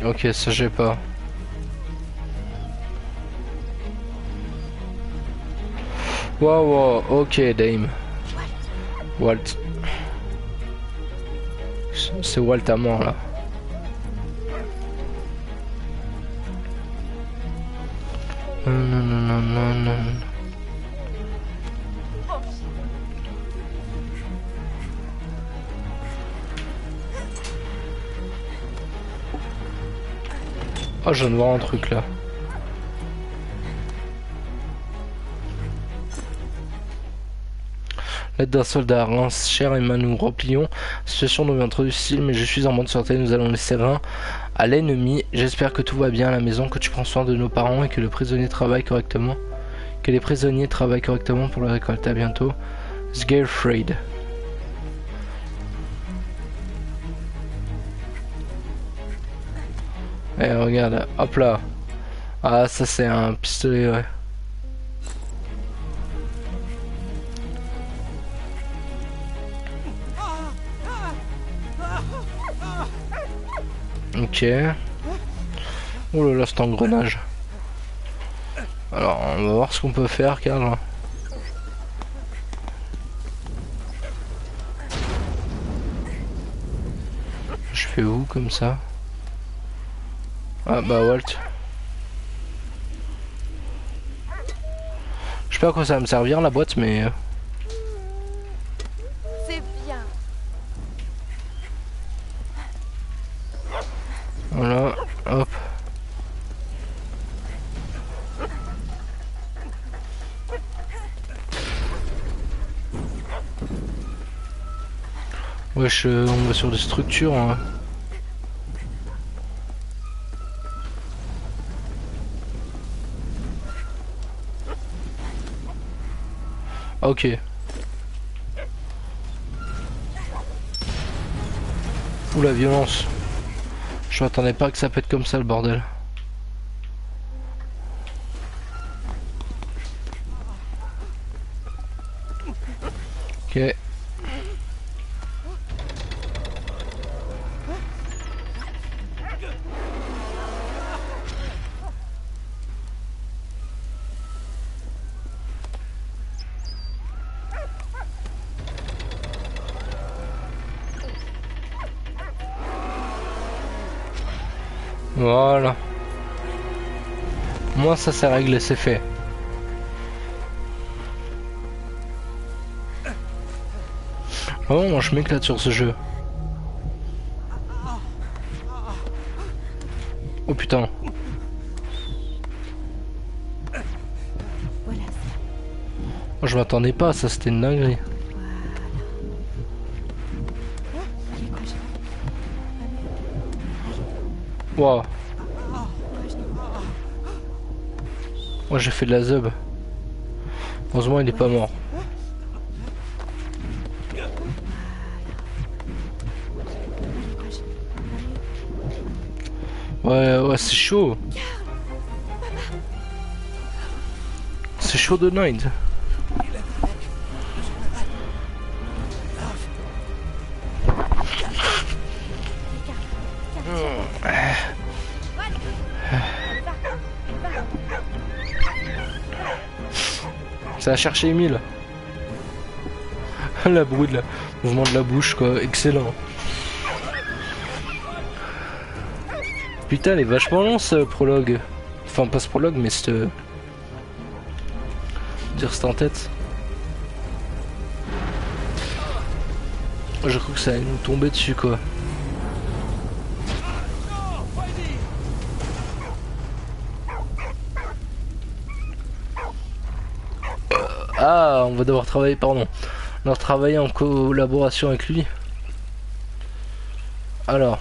Ok, ça j'ai pas. Wow, ok, Dame. Walt. C'est Walt à mort là. Non. Oh, je viens de voir un truc là. L'aide d'un soldat à Reims, cher Emma, nous replions. La situation devient trop difficile, mais je suis en bonne santé. Nous allons laisser Reims à l'ennemi. J'espère que tout va bien à la maison, que tu prends soin de nos parents et que le prisonnier travaille correctement. Que les prisonniers travaillent correctement pour la récolte. À bientôt. Sgarefried. Eh regarde, hop là. Ah ça c'est un pistolet, ouais. Ok. Oh là là, cet engrenage. Alors on va voir ce qu'on peut faire, Karl. Je fais où comme ça? Ah bah Walt. Je sais pas à quoi ça va me servir la boîte mais... C'est bien. Voilà, hop. Wesh, on va sur des structures. Hein. Ok. Ouh la violence. Je m'attendais pas que ça pète comme ça le bordel. Ok. Voilà. Moi ça c'est réglé, c'est fait. Oh moi je m'éclate sur ce jeu. Oh putain. Voilà. Oh, je m'attendais pas à ça, c'était une dinguerie. Wow. Moi j'ai fait de la zub. Heureusement il est pas mort. Ouais c'est chaud. C'est chaud de night. Ça a cherché Emile. La bruit de la... mouvement de la bouche quoi, excellent. Putain, elle est vachement long ce prologue. Enfin, pas ce prologue, mais cette. Dire c'est en tête. Je crois que ça allait nous tomber dessus quoi. Ah, on va devoir travailler, pardon. On va travailler en collaboration avec lui. Alors.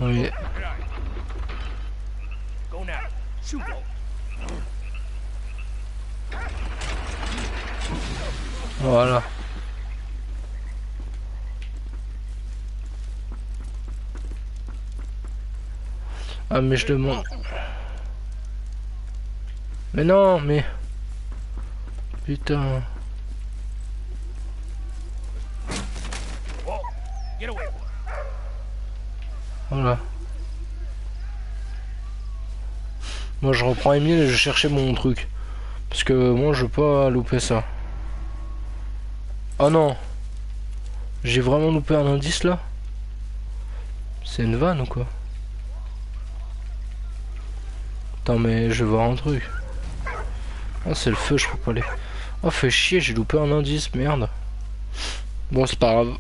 Oui. Voilà. Ah mais je demande. Mais non, mais... Putain. Voilà. Moi je reprends Emile et je cherchais mon truc. Parce que moi je veux pas louper ça. Oh non. J'ai vraiment loupé un indice là. C'est une vanne ou quoi? Attends mais je vais voir un truc. Ah c'est le feu, je peux pas aller. Oh fait chier, j'ai loupé un indice, merde. Bon c'est pas grave.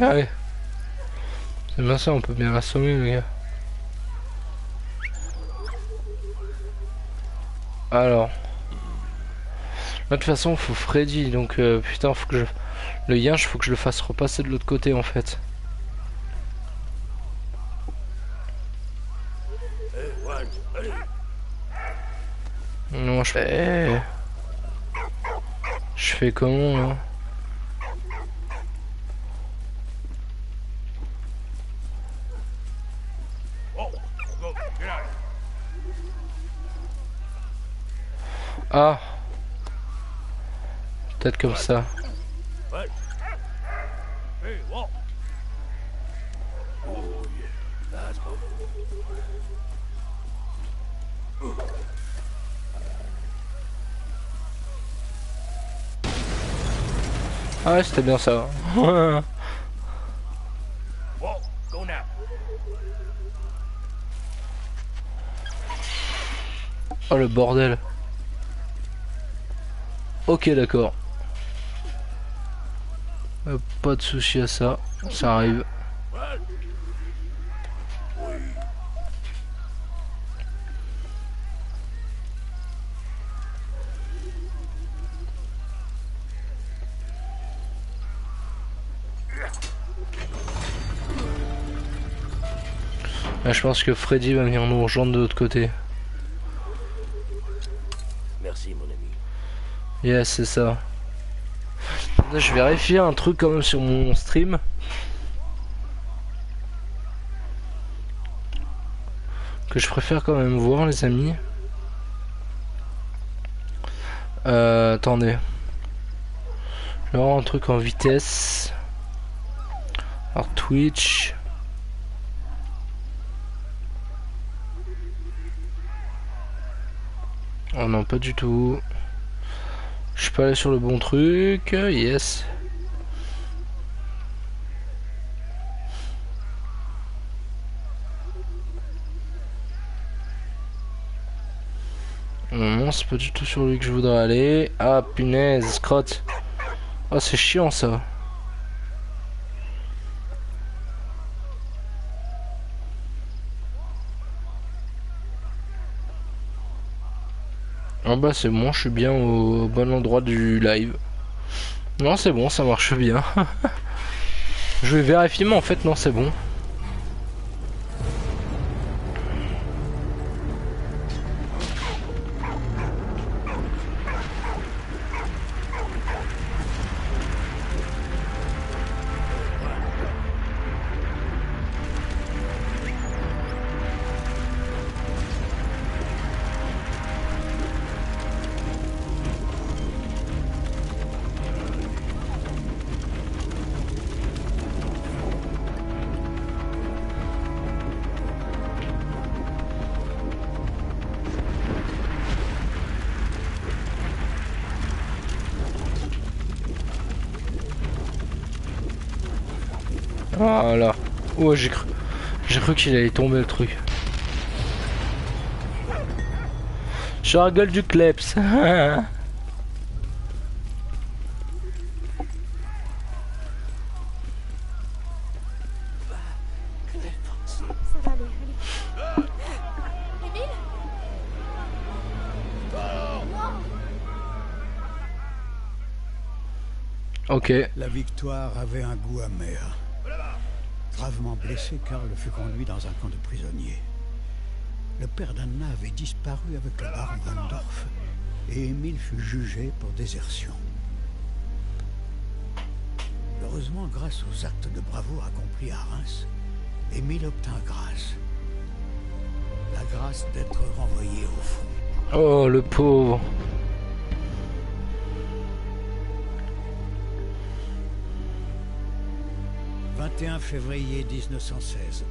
Ah ouais. C'est bien ça, on peut bien l'assommer le gars. Alors. Là, de toute façon, faut Freddy, donc putain, faut que je... Le yinche, faut que je le fasse repasser de l'autre côté en fait. Non, je fais... Je fais comment là? Ah. Peut-être comme ça. Ah ouais, c'était bien ça. Oh le bordel. Ok d'accord. Pas de souci à ça, ça arrive. Là, je pense que Freddy va venir nous rejoindre de l'autre côté. Merci mon ami. Yes, c'est ça. Là, je vérifie un truc quand même sur mon stream. Que je préfère quand même voir les amis. Attendez. Je vais voir un truc en vitesse. Alors Twitch. Oh non, pas du tout. Je peux aller sur le bon truc. Yes. Non, c'est pas du tout sur lui que je voudrais aller. Ah punaise, crotte. Ah c'est chiant ça. Ah bah c'est bon, je suis bien au bon endroit du live. Non c'est bon, ça marche bien. Je vais vérifier mais en fait non c'est bon. Voilà. Oh, j'ai cru qu'il allait tomber le truc. Sur la gueule du kleps. Ok. La victoire avait un goût amer. Gravement blessé, Karl fut conduit dans un camp de prisonniers. Le père d'Anna avait disparu avec le baron Von Dorf et Émile fut jugé pour désertion. Heureusement, grâce aux actes de bravoure accomplis à Reims, Émile obtint grâce. La grâce d'être renvoyé au fond. Oh, le pauvre. « 21 février 1916.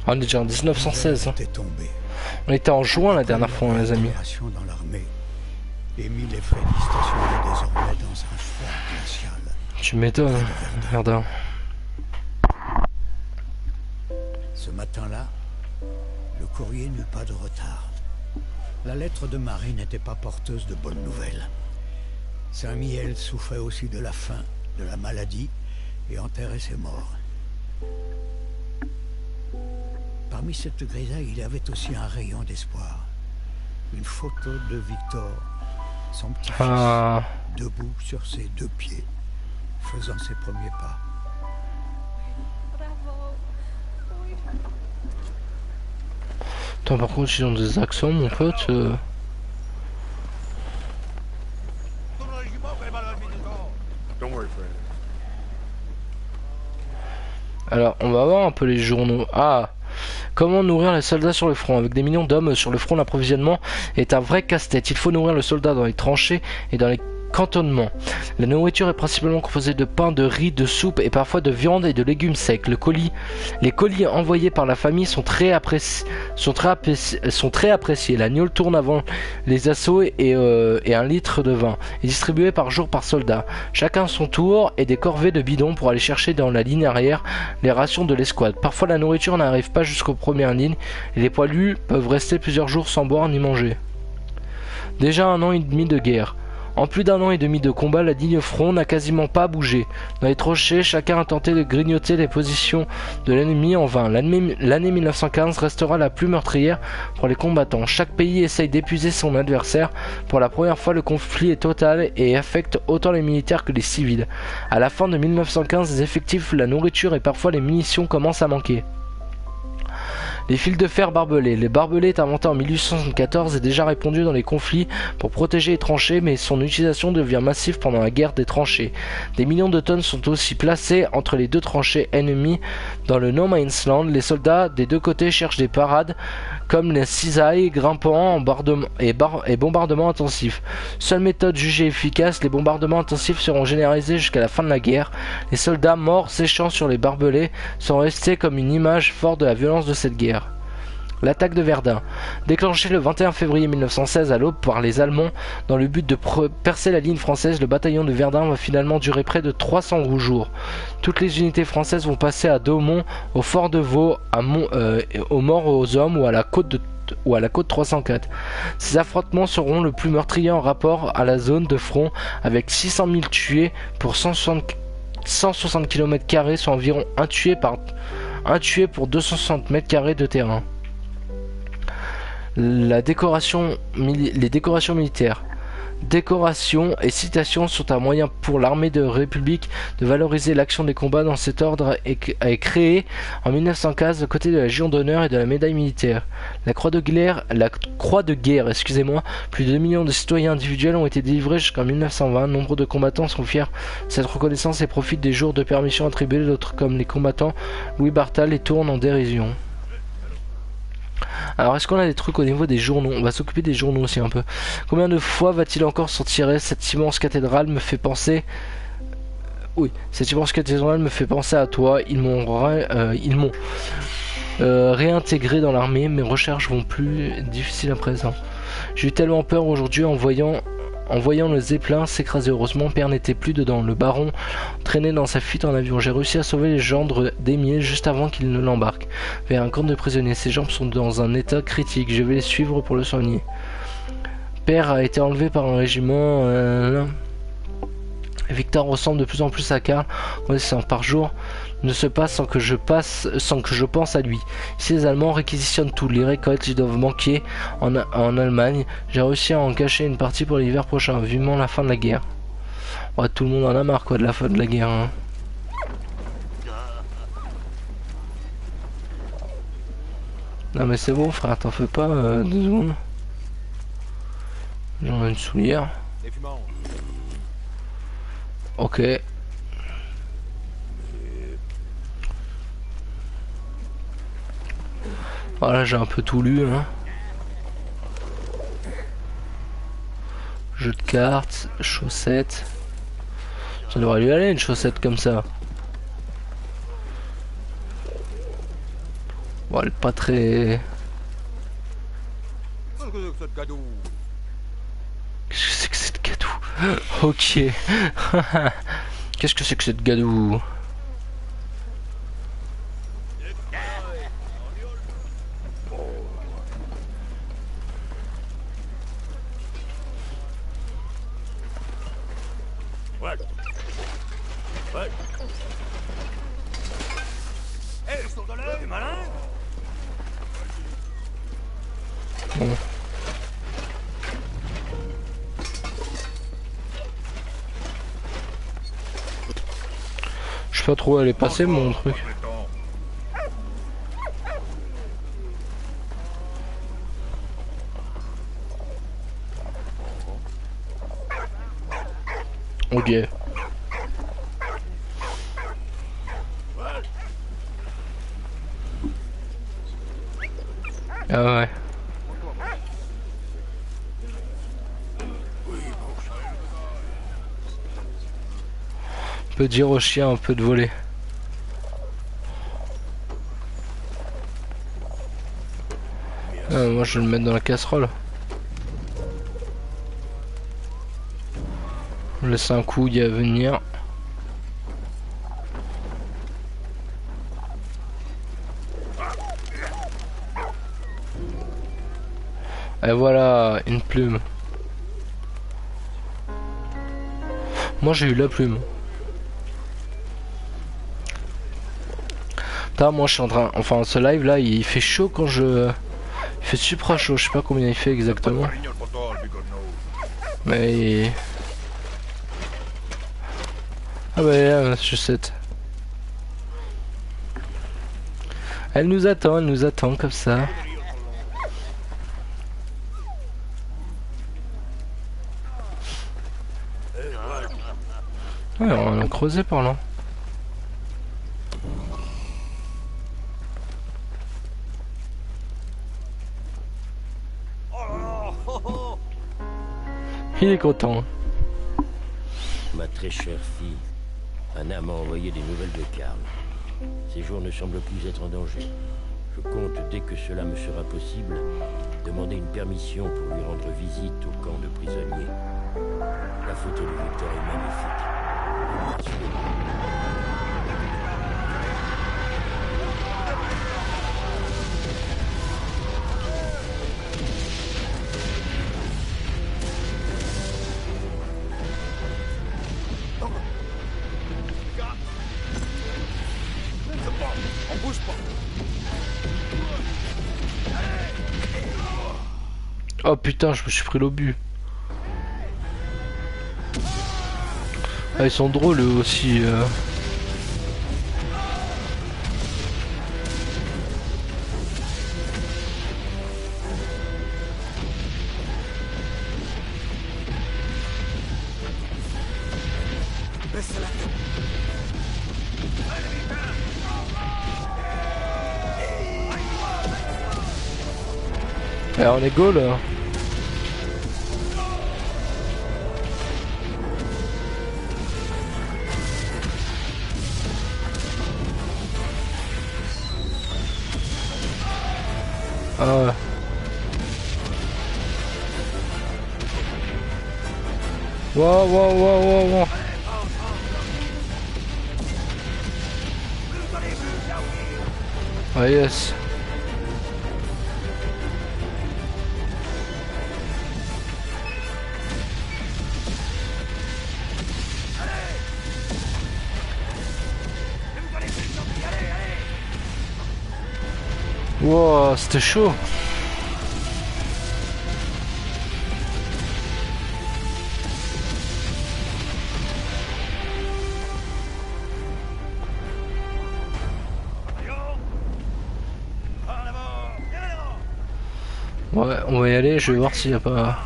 On est déjà en 1916. Hein. Tombé. On était en juin la dernière fois, les amis. Dans l'armée, Émile et Freddy stationnaient désormais dans un fort glacial. Tu m'étonnes, Verdun. Ce matin-là, le courrier n'eut pas de retard. La lettre de Marie n'était pas porteuse de bonnes nouvelles. Saint-Mihiel souffrait aussi de la faim, de la maladie et enterrait ses morts. Parmi cette grisaille, il y avait aussi un rayon d'espoir. Une photo de Victor, son petit-fils, debout sur ses deux pieds, faisant ses premiers pas. Attends, par contre, ils ont des accents, mon pote. Alors, on va voir un peu les journaux. Ah, comment nourrir les soldats sur le front? Avec des millions d'hommes sur le front, l'approvisionnement est un vrai casse-tête. Il faut nourrir le soldat dans les tranchées et dans les cantonnements. La nourriture est principalement composée de pain, de riz, de soupe et parfois de viande et de légumes secs. Les colis envoyés par la famille sont très appréciés. La gnôle tourne avant les assauts et 1 litre de vin est distribué par jour par soldat. Chacun son tour et des corvées de bidons pour aller chercher dans la ligne arrière les rations de l'escouade. Parfois la nourriture n'arrive pas jusqu'aux premières lignes et les poilus peuvent rester plusieurs jours sans boire ni manger. Déjà 1 an et demi de guerre. En plus d'1 an et demi de combat, la ligne front n'a quasiment pas bougé. Dans les tranchées, chacun a tenté de grignoter les positions de l'ennemi en vain. L'année 1915 restera la plus meurtrière pour les combattants. Chaque pays essaye d'épuiser son adversaire. Pour la première fois, le conflit est total et affecte autant les militaires que les civils. À la fin de 1915, les effectifs, la nourriture et parfois les munitions commencent à manquer. Les fils de fer barbelés. Le barbelé est inventé en 1874 et déjà répandu dans les conflits pour protéger les tranchées, mais son utilisation devient massive pendant la guerre des tranchées. Des millions de tonnes sont aussi placées entre les deux tranchées ennemies dans le No Man's Land. Les soldats des deux côtés cherchent des parades comme les cisailles, grimpants et bombardements intensifs. Seule méthode jugée efficace, les bombardements intensifs seront généralisés jusqu'à la fin de la guerre. Les soldats morts séchant sur les barbelés sont restés comme une image forte de la violence de cette guerre. L'attaque de Verdun, déclenchée le 21 février 1916 à l'aube par les Allemands dans le but de percer la ligne française, le bataillon de Verdun va finalement durer près de 300 jours. Toutes les unités françaises vont passer à Daumont, au fort de Vaux, aux morts aux hommes ou à la côte 304. Ces affrontements seront le plus meurtrier en rapport à la zone de front, avec 600 000 tués pour 160 km², soit environ un tué pour 260 m² de terrain. Les décorations militaires. Décorations et citations sont un moyen pour l'armée de République de valoriser l'action des combats. Dans cet ordre est créé en 1915 aux côtés de la Légion d'honneur et de la médaille militaire. La croix de guerre, plus de 2 millions de citoyens individuels ont été délivrés jusqu'en 1920. Nombre de combattants sont fiers de cette reconnaissance et profitent des jours de permission attribués. D'autres, comme les combattants Louis Bartal, les tournent en dérision. Alors, est-ce qu'on a des trucs au niveau des journaux? On va s'occuper des journaux aussi un peu. Combien de fois va-t-il encore s'en tirer? Cette immense cathédrale me fait penser... cette immense cathédrale me fait penser à toi. Ils m'ont réintégré dans l'armée. Mes recherches vont plus difficiles à présent. J'ai eu tellement peur aujourd'hui en en voyant le Zeppelin s'écraser. Heureusement, Père n'était plus dedans. Le baron traînait dans sa fuite en avion. J'ai réussi à sauver les gendres d'Émile juste avant qu'il ne l'embarque vers un camp de prisonniers. Ses jambes sont dans un état critique. Je vais les suivre pour le soigner. Père a été enlevé par un régiment. Victor ressemble de plus en plus à Karl. Par jour ne se passe sans que je pense à lui. Ici, les Allemands réquisitionnent tout. Les récoltes, ils doivent manquer en Allemagne. J'ai réussi à en cacher une partie pour l'hiver prochain. Vivement la fin de la guerre. Ouais, tout le monde en a marre quoi de la fin de la guerre. Hein. Non mais c'est bon frère, t'en fais pas 2 secondes. J'en ai une soulière. Ok. Voilà, j'ai un peu tout lu. Hein. Jeu de cartes, chaussettes. Ça devrait lui aller une chaussette comme ça. Bon, elle est pas très... Qu'est-ce que c'est que cette gadou? Ok. Qu'est-ce que c'est que cette gadou? Bon. Je sais pas trop où elle est passée mon truc. Ok. Ah ouais. On peut dire au chien un peu de voler. Moi je vais le mettre dans la casserole. Je laisse un coup y à venir. Et voilà, une plume. Moi j'ai eu la plume. Putain, moi je suis en train... Enfin ce live là il fait chaud quand je... Il fait super chaud, je sais pas combien il fait exactement. Mais... Ah bah là, chaussette. Elle nous attend comme ça. Ouais, on a creusé par là. Il est content. Ma très chère fille, Anna m'a envoyé des nouvelles de Karl. Ses jours ne semblent plus être en danger. Je compte, dès que cela me sera possible, demander une permission pour lui rendre visite au camp de prisonniers. La photo de Victor est magnifique. Oh putain, je me suis pris l'obus. Ah, ils sont drôles eux aussi. Alors on est go là. Ah ouais. Wow, wow, wow, wow, wow. Ah yes. Wow, c'était chaud. Ouais, on va y aller, je vais voir s'il y a pas...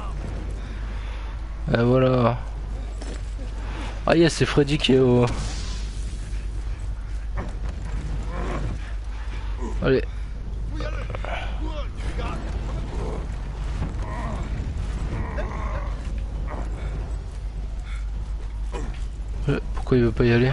voilà. Ah yes, c'est Freddy qui est au... Allez. Pourquoi il veut pas y aller?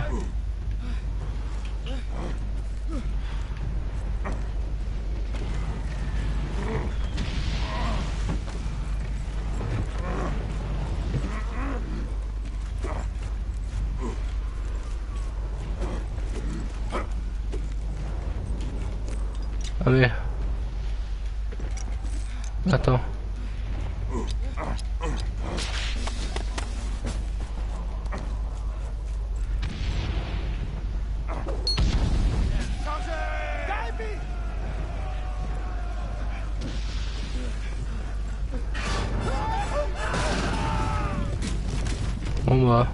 Ah mais... Attends. Bon bah...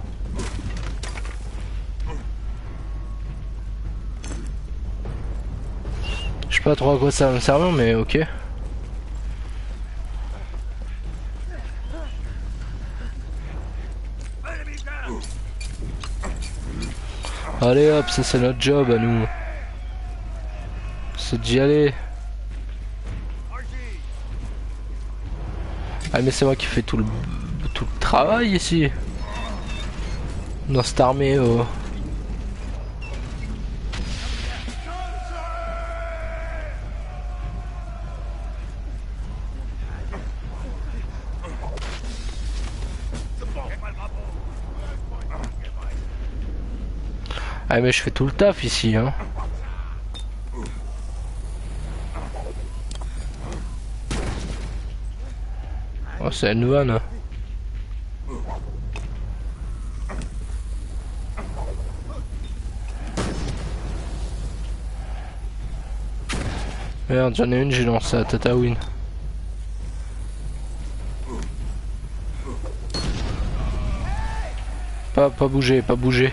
Je sais pas trop à quoi ça va me servir, mais ok. Allez hop, ça c'est notre job à nous. C'est d'y aller. Ah mais c'est moi qui fais tout le travail ici. Dans cette armée Ah mais je fais tout le taf ici hein. Oh c'est une vanne. Merde, j'en ai une, j'ai lancé à Tatooine. Pas bouger, pas bouger.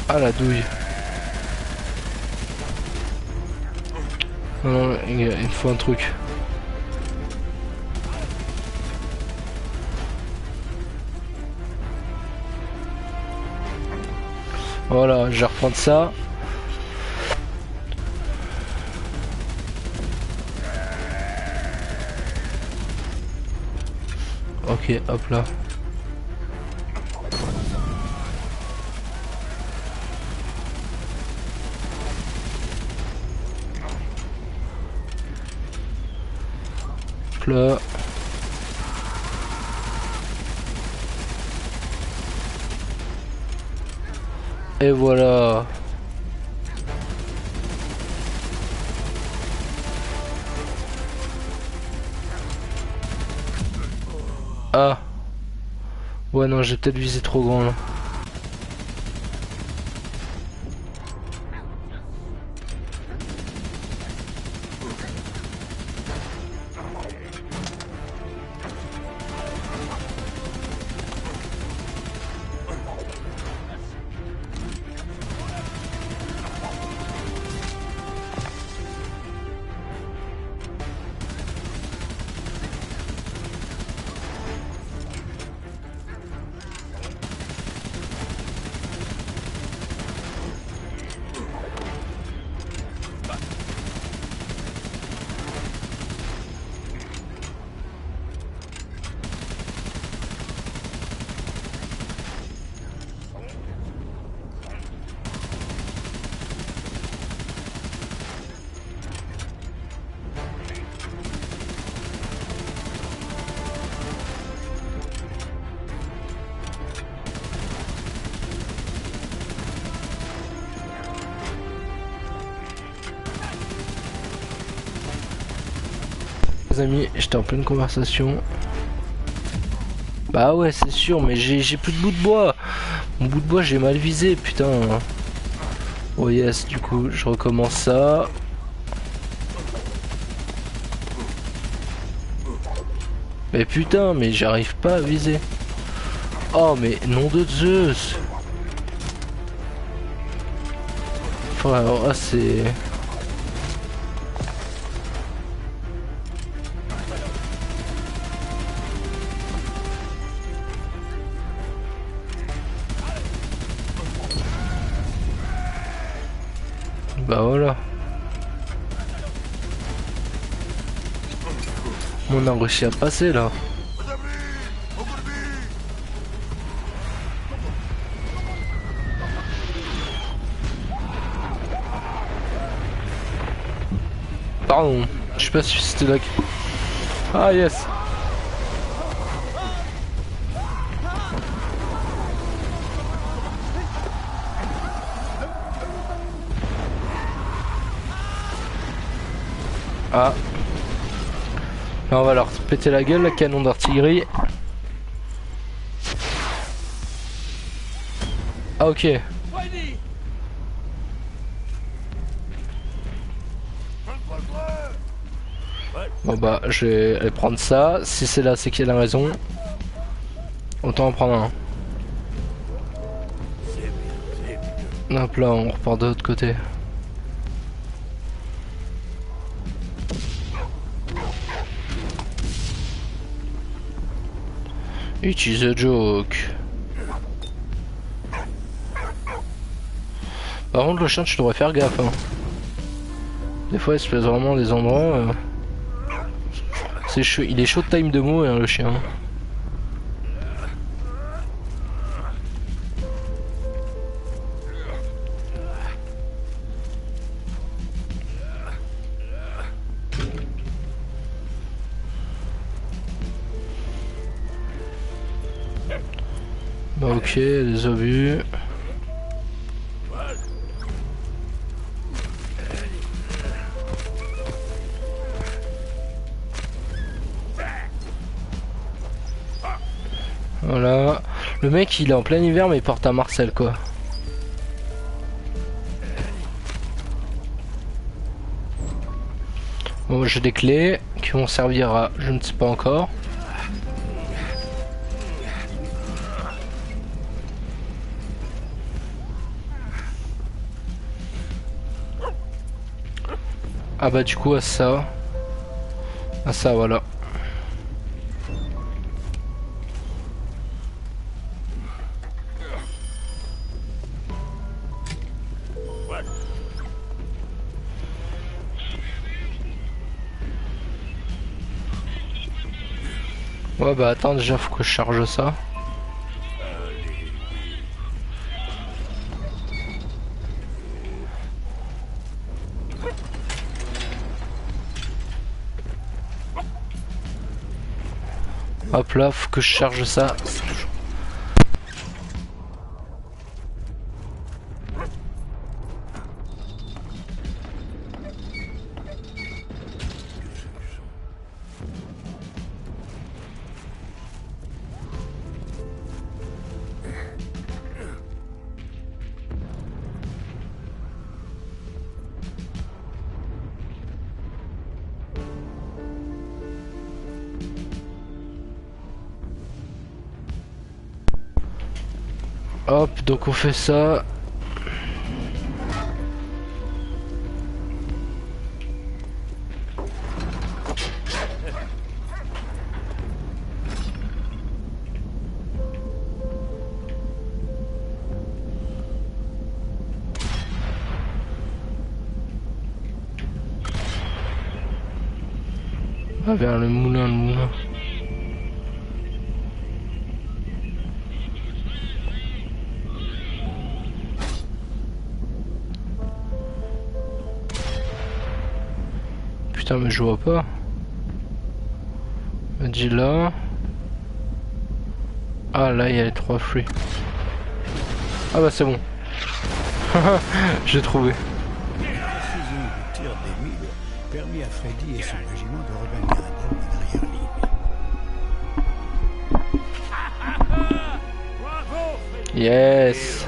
Ah la douille. Non, il me faut un truc. Voilà, je vais reprendre ça. Ok, hop là. Hop là. Et voilà. Ah. Ouais non, j'ai peut-être visé trop grand là. Les amis, j'étais en pleine conversation. Bah ouais, c'est sûr, mais j'ai plus de bout de bois. Mon bout de bois, j'ai mal visé, putain. Oh yes, du coup, je recommence ça. Mais putain, mais j'arrive pas à viser. Oh, mais nom de Zeus. Enfin, alors là, c'est... Bah voilà. On a réussi à passer là. Pardon, je sais pas si c'était là. Ah yes. Ah. Là on va leur péter la gueule, le canon d'artillerie. Ah ok. Bon bah je vais aller prendre ça. Si c'est là c'est qu'il y a la raison. Autant en prendre un. Hop là on repart de l'autre côté. It is a joke. Par contre le chien tu devrais faire gaffe hein. Des fois il se passe vraiment des endroits c'est chaud. Il est chaud de time de mot hein, le chien. Bah ok, les obus. Voilà. Le mec il est en plein hiver mais il porte un Marcel quoi. Bon j'ai des clés qui vont servir à je ne sais pas encore. Ah bah du coup à ça. À ça voilà. Ouais bah attends déjà faut que je charge ça. Hop là faut que je charge ça. Hop, donc on fait ça. Ah, vers le moulin, le moulin. Putain mais je vois pas. On dit là. Ah là il y a les 3 fruits. Ah bah c'est bon. J'ai trouvé. La précision du tir d'Emile permit à Freddy et son régiment de regagner un Yes.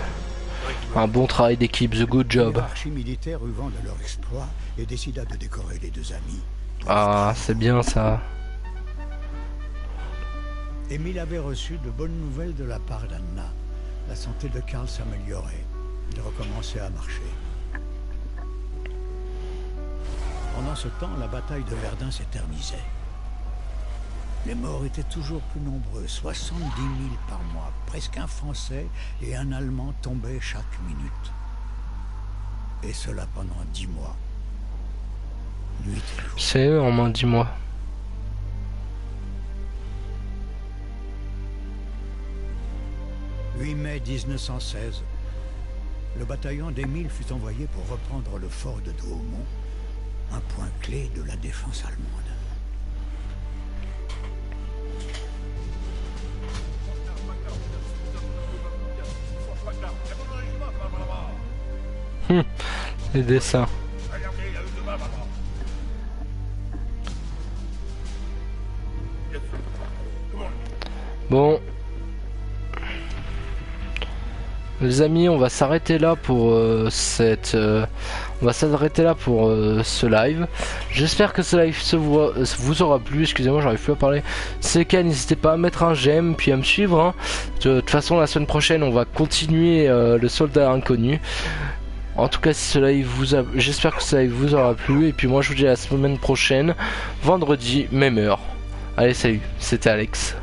Un bon travail d'équipe, the good job. L'archie militaire eut vent de leur exploit et décida de décorer les deux amis. Ah, c'est bien ça. Émile avait reçu de bonnes nouvelles de la part d'Anna. La santé de Karl s'améliorait. Il recommençait à marcher. Pendant ce temps, la bataille de Verdun s'éternisait. Les morts étaient toujours plus nombreux, 70 000 par mois. Presque un Français et un Allemand tombaient chaque minute. Et cela pendant 10 mois. Nuit et jour. C'est eux en moins de 10 mois. « 8 mai 1916, le bataillon d'Émile fut envoyé pour reprendre le fort de Douaumont, un point clé de la défense allemande. Les dessins. Bon. Les amis, on va s'arrêter là pour on va s'arrêter là pour ce live. J'espère que ce live vous aura plu. Excusez-moi, j'arrive plus à parler. C'est le cas, n'hésitez pas à mettre un j'aime puis à me suivre. Hein. De toute façon, la semaine prochaine, on va continuer le soldat inconnu. En tout cas, si ce live j'espère que ce live vous aura plu. Et puis moi, je vous dis à la semaine prochaine, vendredi, même heure. Allez, salut, c'était Alex.